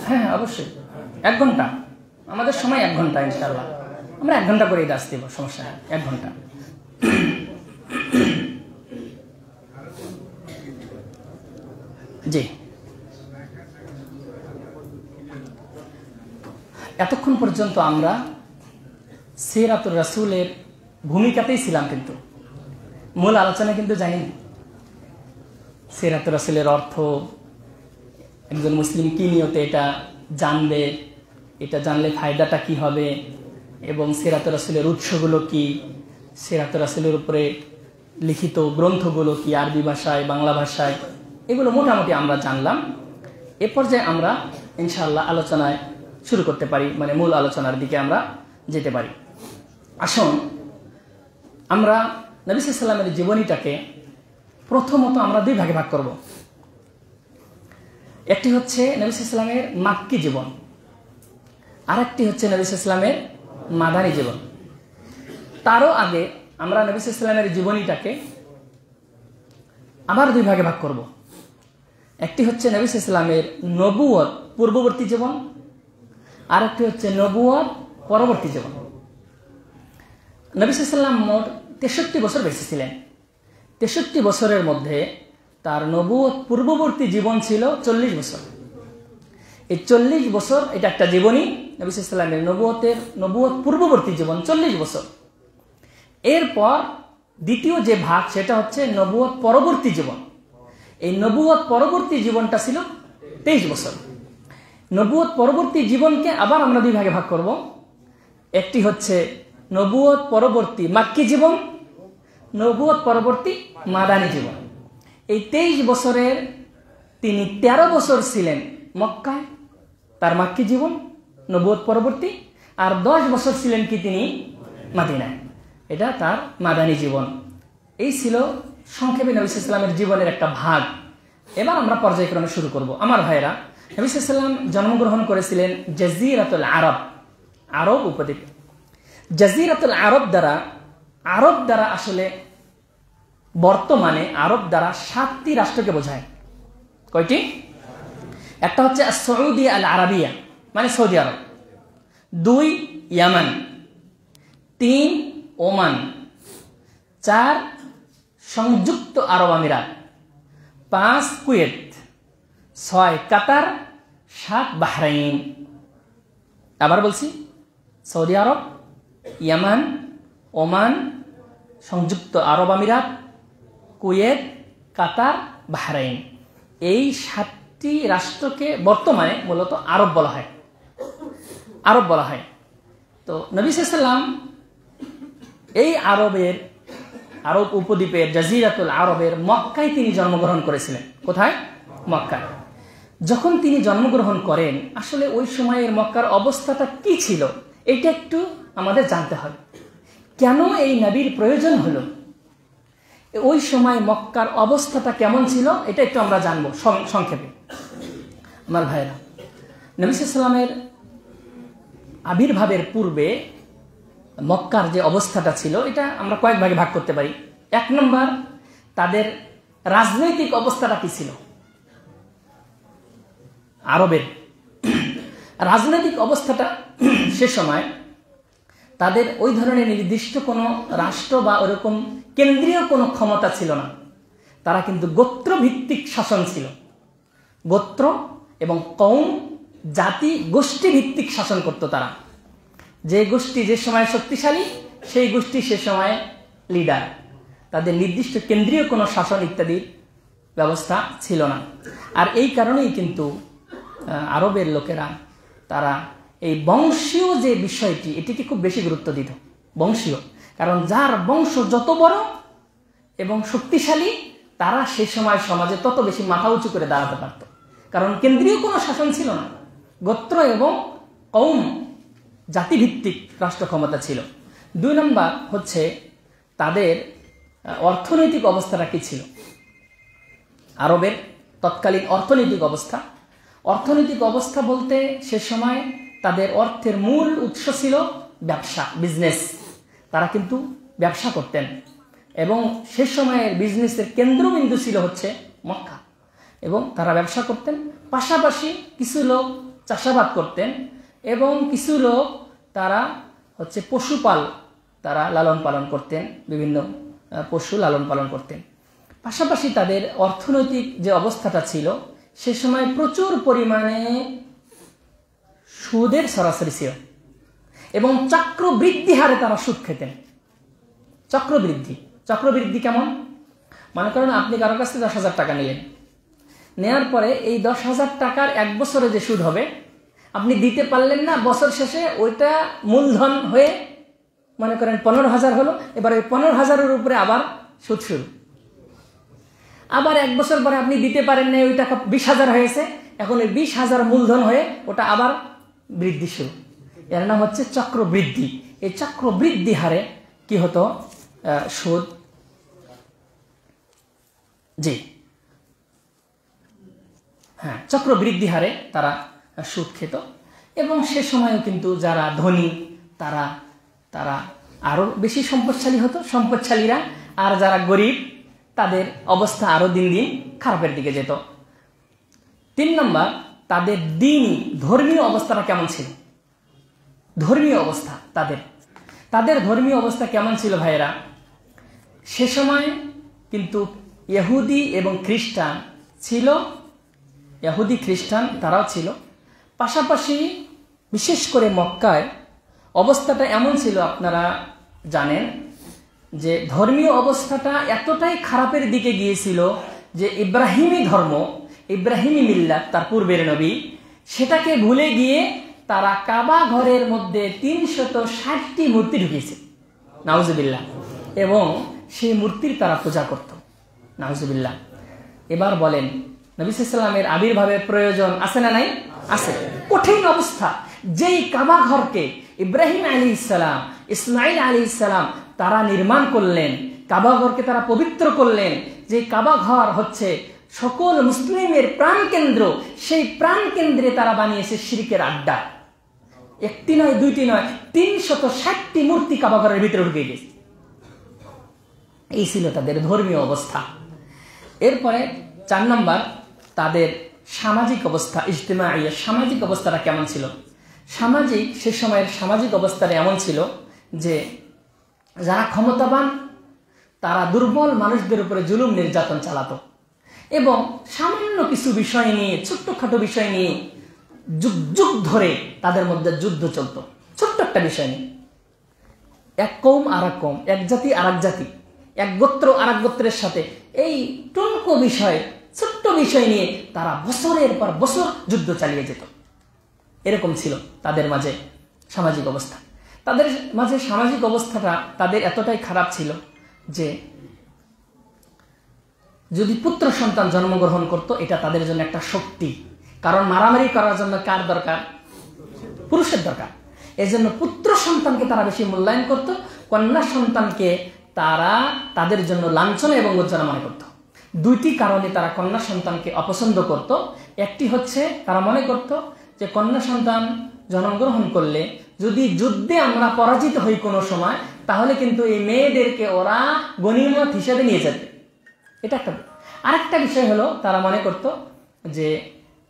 হ্যাঁ অবশ্যই 1 ঘন্টা আমাদের সময়, 1 ঘন্টা ইনশাআল্লাহ। আমরা 1 ঘন্টা করেই দাস দেব, সমস্যা নেই, 1 ঘন্টা। জি, এতক্ষণ পর্যন্ত আমরা সিরাতুর রাসূলের ভূমিকাতেই ছিলাম, কিন্তু মূল আলোচনা কিন্তু যাইনি। সিরাতুর রাসূলের অর্থ, একজন মুসলিম কি নিয়তে এটা জানবে, এটা জানলে ফায়দাটা কি হবে, এবং সিরাতুর রাসূলের উৎসগুলো কি, সিরাতুর রাসূলের উপরে লিখিত গ্রন্থগুলো কি আরবি ভাষায়, বাংলা ভাষায়, এগুলো মোটামুটি আমরা জানলাম। এ পর্যায়ে আমরা ইনশাআল্লাহ আলোচনায় শুরু করতে পারি, মানে মূল আলোচনার দিকে আমরা যেতে পারি। আসুন আমরা নবী সাল্লাল্লাহু আলাইহি ওয়াসাল্লামের জীবনীটাকে প্রথমত আমরা 2 ভাগে ভাগ করব। একটি হচ্ছে নবী সাল্লাল্লাহু আলাইহি ওয়াসাল্লামের মাক্কি জীবন, আর একটি হচ্ছে নবী সাল্লাল্লাহু আলাইহি ওয়াসাল্লামের মাদানী জীবন। তারও আগে আমরা নবী সাল্লাল্লাহু আলাইহি ওয়াসাল্লামের জীবনীটাকে আবার দুই ভাগে ভাগ করব। একটি হচ্ছে নবী সাল্লাল্লাহু আলাইহি ওয়াসাল্লামের নবুয়ত পূর্ববর্তী জীবন, আর একটি হচ্ছে নবুয়ত পরবর্তী জীবন। নবী সাল্লাল্লাহু আলাইহি ওয়াসাল্লাম মোট 63 বছর বেঁচে ছিলেন। 63 বছরের মধ্যে তার নবুয়ত পূর্ববর্তী জীবন ছিল 40 বছর। এই 40 বছর এটা একটা জীবনী। নবী সাল্লাল্লাহু আলাইহি ওয়াসাল্লামের নবুয়ত পূর্ববর্তী জীবন 40 বছর। এরপর দ্বিতীয় যে ভাগ সেটা হচ্ছে নবুয়ত পরবর্তী জীবন। এই নবুয়ত পরবর্তী জীবনটা ছিল 23 বছর। নবুয়ত পরবর্তী জীবনকে আবার আমরা দুই ভাগে ভাগ করব। একটি হচ্ছে নবুয়ত পরবর্তী মাক্কি জীবন, নবুয়ত পরবর্তী মাদানী জীবন। এই 23 বছরের তিনি 13 বছর ছিলেন মক্কায়, তার মাক্কি জীবন নবুয়ত পরবর্তী, আর 10 বছর ছিলেন কি তিনি মদিনায়, এটা তার মাদানী জীবন। এই ছিল সংক্ষেপে নবী সাল্লাল্লাহু আলাইহি ওয়াসাল্লামের জীবনের একটা ভাগ। এবার আমরা পর্যায়ক্রমে শুরু করব। আমার ভাইরা, নবী সাল্লাল্লাহু আলাইহি ওয়াসাল্লাম জন্মগ্রহণ করেছিলেন জাজিরাতুল আরব, আরব উপদ্বীপে। জাজিরাতুল আরব দ্বারা আসলে বর্তমানে আরব দ্বারা 7টি রাষ্ট্রকে বোঝায়। কয়টি? একটা হচ্ছে সৌদি আল আরাবিয়া মানে সৌদি আরব, 2 ইয়ামান, 3 ওমান, 4 সংযুক্ত আরব আমিরাত, 5 কুয়েত, 6 কাতার, 7 বাহরাইন। আবার বলছি, সৌদি আরব, ইয়ামান, ওমান, সংযুক্ত আরব আমিরাত, কুয়েত, কাতার, বাহরাইন। এই 7টি রাষ্ট্রকে বর্তমানে মূলত আরব বলা হয়। আরব বলা হয়। তো নবী সাল্লাল্লাহু আলাইহি ওয়াসাল্লাম এই আরব উপদ্বীপের জাজিরাতুল আরবের মক্কায় তিনি জন্মগ্রহণ করেছিলেন। কোথায়? মক্কায়। যখন তিনি জন্মগ্রহণ করেন, আসলে ওই সময়ের মক্কার অবস্থাটা কি ছিল এটা একটু আমাদের জানতে হবে। কেন এই নবীর প্রয়োজন হলো, ওই সময় মক্কার অবস্থাটা কেমন ছিল এটা একটু আমরা জানবো সংক্ষেপে। আমার ভাইরা, নবী সাল্লাল্লাহু আলাইহি ওয়াসাল্লামের আবির্ভাবের পূর্বে মক্কার যে অবস্থাটা ছিল এটা আমরা কয়েক ভাগে ভাগ করতে পারি। 1 নম্বর, তাদের রাজনৈতিক অবস্থাটা কি ছিল। আরবের রাজনৈতিক অবস্থাটা সে সময় তাদের ওই ধরনের নির্দিষ্ট কোনো রাষ্ট্র বা ওরকম কেন্দ্রীয় কোনো ক্ষমতা ছিল না। তারা কিন্তু গোত্রভিত্তিক শাসন ছিল। গোত্র এবং কওম, জাতি, গোষ্ঠী ভিত্তিক শাসন করত তারা। যে গোষ্ঠী যে সময় শক্তিশালী সেই গোষ্ঠী সে সময় লিডার। তাদের নির্দিষ্ট কেন্দ্রীয় কোনো শাসন ইত্যাদির ব্যবস্থা ছিল না। আর এই কারণেই কিন্তু আরবের লোকেরা তারা এই বংশীয় যে বিষয়টি এটিকে খুব বেশি গুরুত্ব দিত। বংশীয়, কারণ যার বংশ যত বড় এবং শক্তিশালী তারা সে সময় সমাজে তত বেশি মাথা উঁচু করে দাঁড়াতে পারত, কারণ কেন্দ্রীয় কোনো শাসন ছিল না। গোত্র এবং কওম, জাতিভিত্তিক রাষ্ট্র ক্ষমতা ছিল। 2 নম্বর হচ্ছে তাদের অর্থনৈতিক অবস্থাটা কি ছিল। আরবের তৎকালীন অর্থনৈতিক অবস্থা বলতে সে সময় তাদের অর্থের মূল উৎস ছিল ব্যবসা, বিজনেস। তারা কিন্তু ব্যবসা করতেন এবং সে সময়ের বিজনেসের কেন্দ্রবিন্দু ছিল হচ্ছে মক্কা, এবং তারা ব্যবসা করতেন। পাশাপাশি কিছু লোক চাষাবাদ করতেন এবং কিছু লোক তারা হচ্ছে তারা লালন পালন করতেন, বিভিন্ন পশু লালন পালন করতেন। পাশাপাশি তাদের অর্থনৈতিক যে অবস্থাটা ছিল সে সময় প্রচুর পরিমাণে সুদের সরাসরি ছিল এবং চক্রবৃদ্ধি হারে তারা সুদ খেতেন। চক্রবৃদ্ধি কেমন? মনে করেন আপনি কারো কাছ থেকে 10,000 টাকা নিলেন, নেওয়ার পরে এই 10,000 টাকার 1 বছরে যে সুদ হবে আপনি দিতে পারলেন না, বছর শেষে ওইটা মূলধন হয়ে মনে করেন 15,000 হলো। এবার ওই 15,000-এর উপরে আবার সুদ শুরু। আবার 1 বছর পরে আপনি দিতে পারেন না, ওই টাকা 20,000 হয়েছে, এখন ওই 20,000 মূলধন হয়ে ওটা আবার বৃদ্ধি শুরু। এর নাম হচ্ছে চক্রবৃদ্ধি। এই চক্রবৃদ্ধি হারে কি হতো? সুদ, চক্রবৃদ্ধি হারে তারা সুদ খেত। এবং সে সময়ও কিন্তু যারা ধনী তারা আরো বেশি সম্পদশালী হতো সম্পদশালীরা, আর যারা গরিব তাদের অবস্থা আরো দিন দিন খারাপের দিকে যেত। 3 নম্বর, তাদের দ্বীনি ধর্মীয় অবস্থাটা কেমন ছিল। ধর্মীয় অবস্থা তাদের ধর্মীয় অবস্থা কেমন ছিল ভাইয়েরা? সে সময় কিন্তু ইহুদি এবং খ্রিস্টান ছিল, ইহুদি খ্রিস্টান তারাও ছিল। পাশাপাশি বিশেষ করে মক্কায় অবস্থাটা এমন ছিল, আপনারা জানেন যে ধর্মীয় অবস্থাটা এতটাই খারাপের দিকে গিয়েছিল যে ইব্রাহিমী ধর্ম, ইব্রাহিমী মিল্লাত, তার পূর্বের নবী, সেটাকে ভুলে গিয়ে তারা কাবা ঘরের মধ্যে 360টি মূর্তি ঢুকিয়েছে, নাউজুবিল্লাহ, এবং সেই মূর্তির তারা পূজা করত, নাউজুবিল্লাহ। এবার বলেন, নবী সাল্লাল্লাহু আলাইহি ওয়াসাল্লামের আবির্ভাবের প্রয়োজন আছে না নাই? আছে। কঠিন অবস্থা, যেই কাবা ঘরকে ইব্রাহিম আলাইহিস সালাম, ইসমাইল আলাইহিস সালাম তারা নির্মাণ করলেন, কাবা ঘরকে তারা পবিত্র করলেন, যে কাবা ঘর হচ্ছে সকল মুসলিমের প্রাণকেন্দ্র, সেই প্রাণকেন্দ্রে তারা বানিয়েছে শিরকের আড্ডা। একটি নয়, দুইটি নয়, 360টি মূর্তি কাবা ঘরের ভিতরে ঢুকে গেছে। এই ছিল তাদের ধর্মীয় অবস্থা। এরপরে 4 নম্বর, তাদের সামাজিক অবস্থা, ইজতিমাইয়া, সামাজিক অবস্থাটা কেমন ছিল? সে সময়ের সামাজিক অবস্থাটা এমন ছিল যে যারা ক্ষমতাবান তারা দুর্বল মানুষদের উপরে জুলুম নির্যাতন চালাতো, এবং সামান্য কিছু বিষয় নিয়ে, ছোট্টখাটো বিষয় নিয়ে যুগ যুগ ধরে তাদের মধ্যে যুদ্ধ চলত। ছোট্ট একটা বিষয় নিয়ে, এক কওম আর এক কওম, এক জাতি আর এক জাতি, এক গোত্র আর এক গোত্রের সাথে এই টুনকো বিষয়, ছোট্ট বিষয় নিয়ে তারা বছরের পর বছর যুদ্ধ চালিয়ে যেত। এরকম ছিল তাদের মাঝে সামাজিক অবস্থা। তাদের মাঝে সামাজিক অবস্থাটা তাদের এতটাই খারাপ ছিল যে যদি পুত্র সন্তান জন্মগ্রহণ করত, এটা তাদের জন্য একটা শক্তি। কারণ মারামারি করার জন্য কার দরকার? পুরুষের দরকার। এই জন্য পুত্র সন্তানকে তারা বেশি মূল্যায়ন করত, কন্যা সন্তানকে তারা তাদের জন্য লাঞ্ছনা এবং লজ্জা মনে করত। 2টি কারণে তারা কন্যা সন্তানকে অপছন্দ করত। একটি হচ্ছে, তারা মনে করত যে কন্যা সন্তান জন্মগ্রহণ করলে যদি যুদ্ধে আমরা পরাজিত হই কোনো সময়, তাহলে কিন্তু এই মেয়েদেরকে ওরা গনিমত হিসেবে নিয়ে যাবে। এটা একটা। আরেকটা বিষয় হলো, তারা মনে করত যে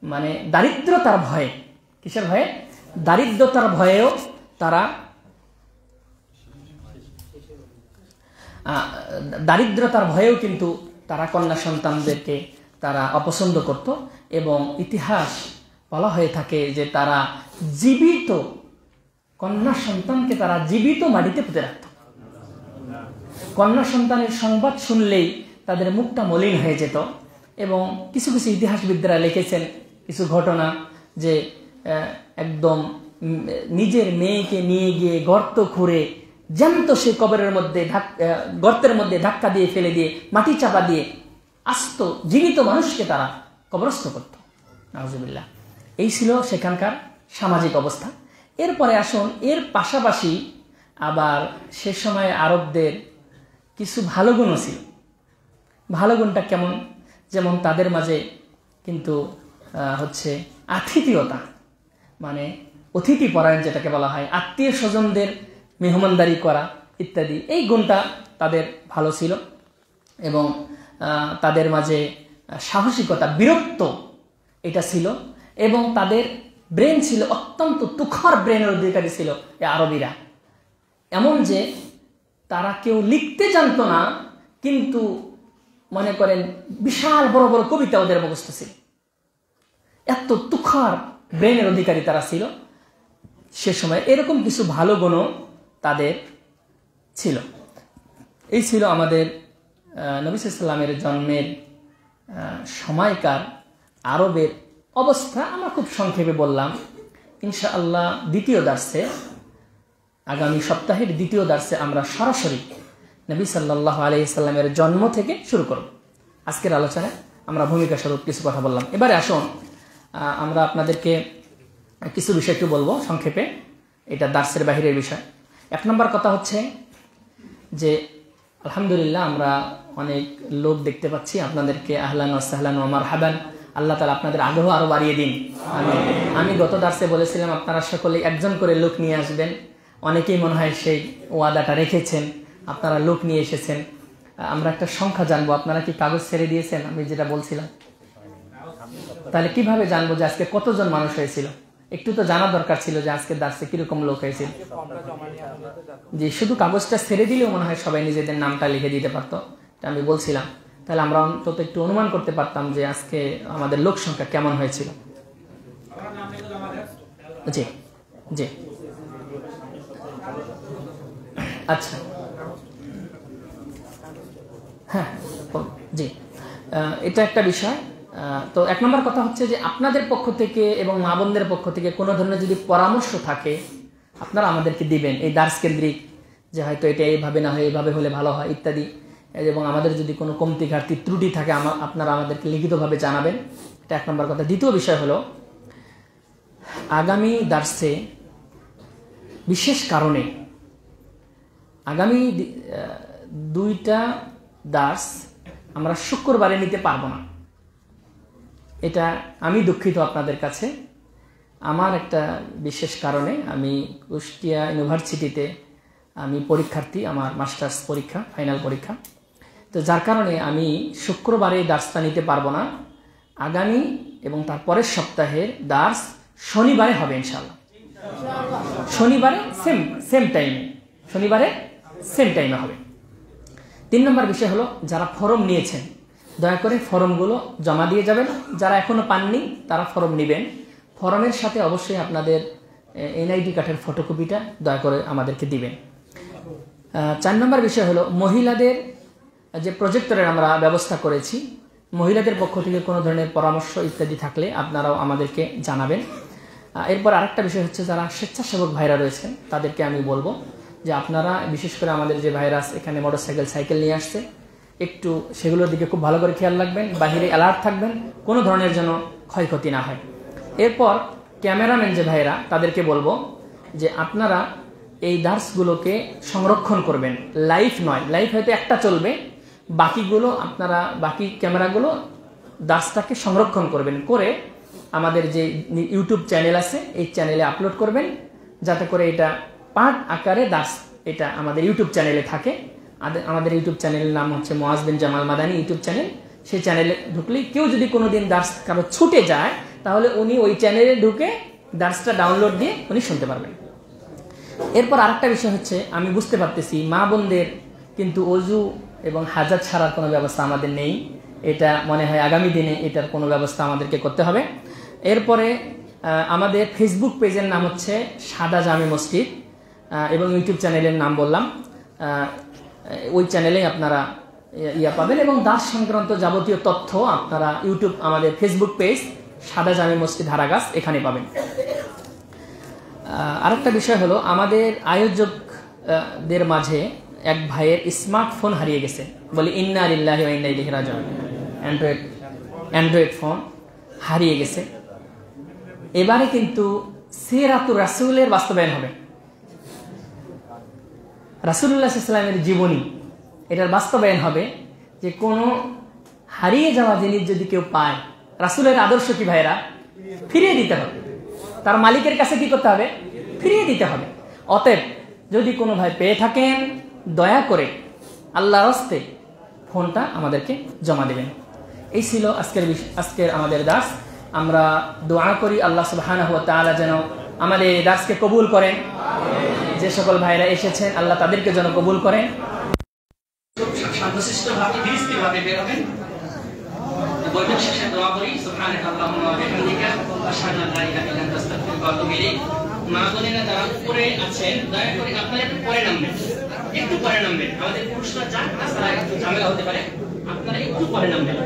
মানে দারিদ্রতার ভয়ে, কিসের ভয়ে? দারিদ্রতার ভয়েও তারা দারিদ্রতার ভয়েও কিন্তু তারা কন্যা সন্তানদেরকে তারা অপছন্দ করত। এবং ইতিহাস বলা হয়ে থাকে যে তারা জীবিত কন্যা সন্তানকে তারা জীবিত মাটিতে পুঁতে রাখত। কন্যা সন্তানের সংবাদ শুনলেই তাদের মুখটা মলিন হয়ে যেত। এবং কিছু কিছু ইতিহাসবিদরা লিখেছেন কিছু ঘটনা, যে একদম নিজের মেয়েকে নিয়ে গিয়ে গর্ত খুঁড়ে জ্যান্ত সে কবরের মধ্যে গর্তের মধ্যে ধাক্কা দিয়ে ফেলে দিয়ে মাটি চাপা দিয়ে আস্ত জীবিত মানুষকে তারা কবরস্থ করত, নাউজুবিল্লাহ। এই ছিল সেখানকার সামাজিক অবস্থা। এরপরে আসুন, এর পাশাপাশি আবার সে সময় আরবদের কিছু ভালো গুণও ছিল। ভালো গুণটা কেমন? যেমন তাদের মাঝে কিন্তু হচ্ছে আতিথেয়তা, মানে অতিথি পরায়ণ যেটাকে বলা হয়, আত্মীয় স্বজনদের মেহমানদারি করা ইত্যাদি, এই গুণটা তাদের ভালো ছিল। এবং তাদের মাঝে সাহসিকতা, বীরত্ব, এটা ছিল। এবং তাদের ব্রেন ছিল অত্যন্ত তুখর ব্রেনের অধিকারী ছিল এই আরবিরা। এমন যে তারা কেউ লিখতে জানতো না, কিন্তু মনে করেন বিশাল বড় বড় কবিতা ওদের মুখস্থ ছিল। এত তুখর ব্রেনের অধিকারী তারা ছিল সে সময়। এরকম কিছু ভালো গুণও তাদের ছিল। এই ছিল আমাদের নবী সাল্লাল্লাহু আলাইহি ওয়াসাল্লামের জন্মের সময়কার আরবের অবস্থা। আমরা খুব সংক্ষেপে বললাম। ইনশাআল্লাহ দ্বিতীয় দার্সে, আগামী সপ্তাহের দ্বিতীয় দার্সে আমরা সরাসরি নবী সাল্লাল্লাহু আলাইহি ওয়াসাল্লামের জন্ম থেকে শুরু করব। আজকের আলোচনায় আমরা ভূমিকা স্বরূপ কিছু কথা বললাম। এবারে আসুন, আমরা আপনাদেরকে কিছু বিষয় একটু বলবো সংক্ষেপে, এটা দার্সের বাহিরের বিষয়। 1 নম্বর কথা হচ্ছে যে আলহামদুলিল্লাহ আমরা অনেক লোক দেখতে পাচ্ছি। আপনাদেরকে আহলান ওয়া সাহলান ওয়া মারহাবান। আল্লাহ তাআলা আপনাদের আগ্রহ আরো বাড়িয়ে দিন। আমি গত দার্সে বলেছিলাম আপনারা সকলে একজন করে লোক নিয়ে আসবেন। অনেকেই মনে হয় সেই ওয়াদাটা রেখেছেন, আপনারা লোক নিয়ে এসেছেন। আমরা একটা সংখ্যা জানবো, আপনারা কি কাগজ ছেড়ে দিয়েছেন আমি যেটা বলছিলাম? তাহলে কিভাবে জানবো যে আজকে কতজন মানুষ হয়েছিল? একটু তো জানা দরকার ছিল যে আজকে দার্সে কিরকম লোক হয়েছিল। যে শুধু কাগজটা ছেড়ে দিলেও মনে হয় সবাই নিজেদের নামটা লিখে দিতে পারতো, আমি বলছিলাম। তাহলে আমরা অন্তত একটু অনুমান করতে পারতাম যে আজকে আমাদের লোক সংখ্যা কেমন হয়েছিল। জি জি, আচ্ছা, হ্যাঁ জি, এটা একটা বিষয়। তো 1 নম্বর কথা হচ্ছে যে আপনাদের পক্ষ থেকে এবং মা বোনদের পক্ষ থেকে কোনো ধরনের যদি পরামর্শ থাকে আপনারা আমাদেরকে দিবেন, এই দার্স কেন্দ্রিক, যে হয়তো এটা এইভাবে না হয় এইভাবে হলে ভালো হয় ইত্যাদি। এবং আমাদের যদি কোনো কমতি ঘাটতি ত্রুটি থাকে আপনারা আমাদেরকে লিখিতভাবে জানাবেন। এটা 1 নম্বর কথা। দ্বিতীয় বিষয় হলো, আগামী দার্সে বিশেষ কারণে আগামী 2টা দার্স আমরা শুক্রবারে নিতে পারবো না। এটা আমি দুঃখিত আপনাদের কাছে। আমার একটা বিশেষ কারণে, আমি কুষ্টিয়া ইউনিভার্সিটিতে আমি পরীক্ষার্থী, আমার মাস্টার্স পরীক্ষা, ফাইনাল পরীক্ষা। তো যার কারণে আমি শুক্রবারে দার্সটা নিতে পারবো না। আগামী এবং তার পরের সপ্তাহের দার্স শনিবারে হবে ইনশাআল্লাহ। শনিবারে সেম টাইমে, শনিবারে সেম টাইমে হবে। 3 নম্বর বিষয় হলো, যারা ফর্ম নিয়েছেন দয়া করে ফর্মগুলো জমা দিয়ে যাবেন। যারা এখনো পাননি তারা ফর্ম নেবেন। ফর্মের সাথে অবশ্যই আপনাদের এনআইডি কার্ডের ফটোকপিটা দয়া করে আমাদেরকে দিবেন। 4 নম্বর বিষয় হলো, মহিলাদের যে প্রজেক্টরের আমরা ব্যবস্থা করেছি, মহিলাদের পক্ষ থেকে কোনো ধরনের পরামর্শ ইত্যাদি থাকলে আপনারাও আমাদেরকে জানাবেন। এরপর আরেকটা বিষয় হচ্ছে, যারা স্বেচ্ছাসেবক ভাইরা রয়েছেন তাদেরকে আমি বলবো যে আপনারা বিশেষ করে আমাদের যে ভাইরাস এখানে মোটরসাইকেল সাইকেল নিয়ে আসছে, একটু সেগুলোর দিকে খুব ভালো করে খেয়াল রাখবেন, বাহিরে অ্যালার্ট থাকবেন, কোনো ধরনের যেন ক্ষয়ক্ষতি না হয়। এরপর ক্যামেরাম্যান যে ভাইরা তাদেরকে বলবো যে আপনারা এই দার্সগুলোকে সংরক্ষণ করবেন, লাইভ নয়, লাইভ হয়তো একটা চলবে, বাকিগুলো আপনারা বাকি ক্যামেরাগুলো দার্সটাকে সংরক্ষণ করবেন, করে আমাদের যে ইউটিউব চ্যানেল আছে এই চ্যানেলে আপলোড করবেন, যাতে করে এটা পার্ট আকারে দার্স এটা আমাদের ইউটিউব চ্যানেলে থাকে। আমাদের ইউটিউব চ্যানেলের নাম হচ্ছে মুআজ বিন জামাল মাদানী ইউটিউব চ্যানেল। সেই চ্যানেলে ঢুকলেই কেউ যদি কোনোদিন দার্স কারো ছুটে যায় তাহলে উনি ওই চ্যানেলে ঢুকে দার্সটা ডাউনলোড দিয়ে উনি শুনতে পারবেন। এরপর আরেকটা বিষয় হচ্ছে, আমি বুঝতে পারতেছি মা বোনদের কিন্তু অজু এবং হাজাত ছাড়ার কোনো ব্যবস্থা আমাদের নেই। এটা মনে হয় আগামী দিনে এটার কোনো ব্যবস্থা আমাদেরকে করতে হবে। এরপরে আমাদের ফেসবুক পেজের নাম হচ্ছে সাদা জামে মসজিদ এবং ইউটিউব চ্যানেলের নাম বললাম, ওই চ্যানেলে আপনারা পাবেন। এবং দাস সংক্রান্ত যাবতীয় তথ্য আপনারা ইউটিউব আমাদের ফেসবুক পেজ সাদা জামে মসজিদ হারাগাছ এখানে পাবেন। আরেকটা বিষয় হলো, আমাদের আয়োজকদের মাঝে এক ভাইয়ের স্মার্টফোন হারিয়ে গেছে, বলি ইন্না লিল্লাহি ওয়া ইন্না ইলাইহি রাজিউন। অ্যান্ড্রয়েড ফোন হারিয়ে গেছে। এবারে কিন্তু সিরাতুর রাসূলের বাস্তবায়ন হবে, রাসূলুল্লাহ সাল্লাল্লাহু আলাইহি ওয়াসাল্লামের জীবনী, এটার বাস্তবায়ন হবে। যে কোনো হারিয়ে যাওয়া জিনিস যদি কেউ পায়, রাসূলের আদর্শ কি ভাইরা? ফিরিয়ে দিতে হবে। তার মালিকের কাছে কি করতে হবে? ফিরিয়ে দিতে হবে। অতএব যদি কোনো ভাই পেয়ে থাকেন দয়া করে আল্লাহর হস্তে ফোনটা আমাদেরকে জমা দেবেন। এই ছিল আজকের আমাদের দার্স। আমরা দোয়া করি আল্লাহ সুবহানাহু ওয়া তাআলা যেন আমাদের এই দার্সকে কবুল করেন। যে সকল ভাইরা এসেছেন আল্লাহ তাদেরকে যেন কবুল করেন। শান্তশিষ্টভাবে ধীরস্থিরভাবে বের হবেন। বৈঠক শেষে দোয়া করি, সুবহানাকা আল্লাহুম্মা ওয়া বিহামদিকা আশহাদু আল্লা ইলাহা ইল্লা আনতা আস্তাগফিরুকা ওয়া আতুবু ইলাইক। মা বোনেরা যারা উপরে আছেন দয়া করে আপনারা একটু পরে নামবেন, একটু পরে নামবেন। আমাদের পুরুষরা যান, তাছাড়া একটু ঝামেলা হতে পারে, আপনারা একটু পরে নামবেন।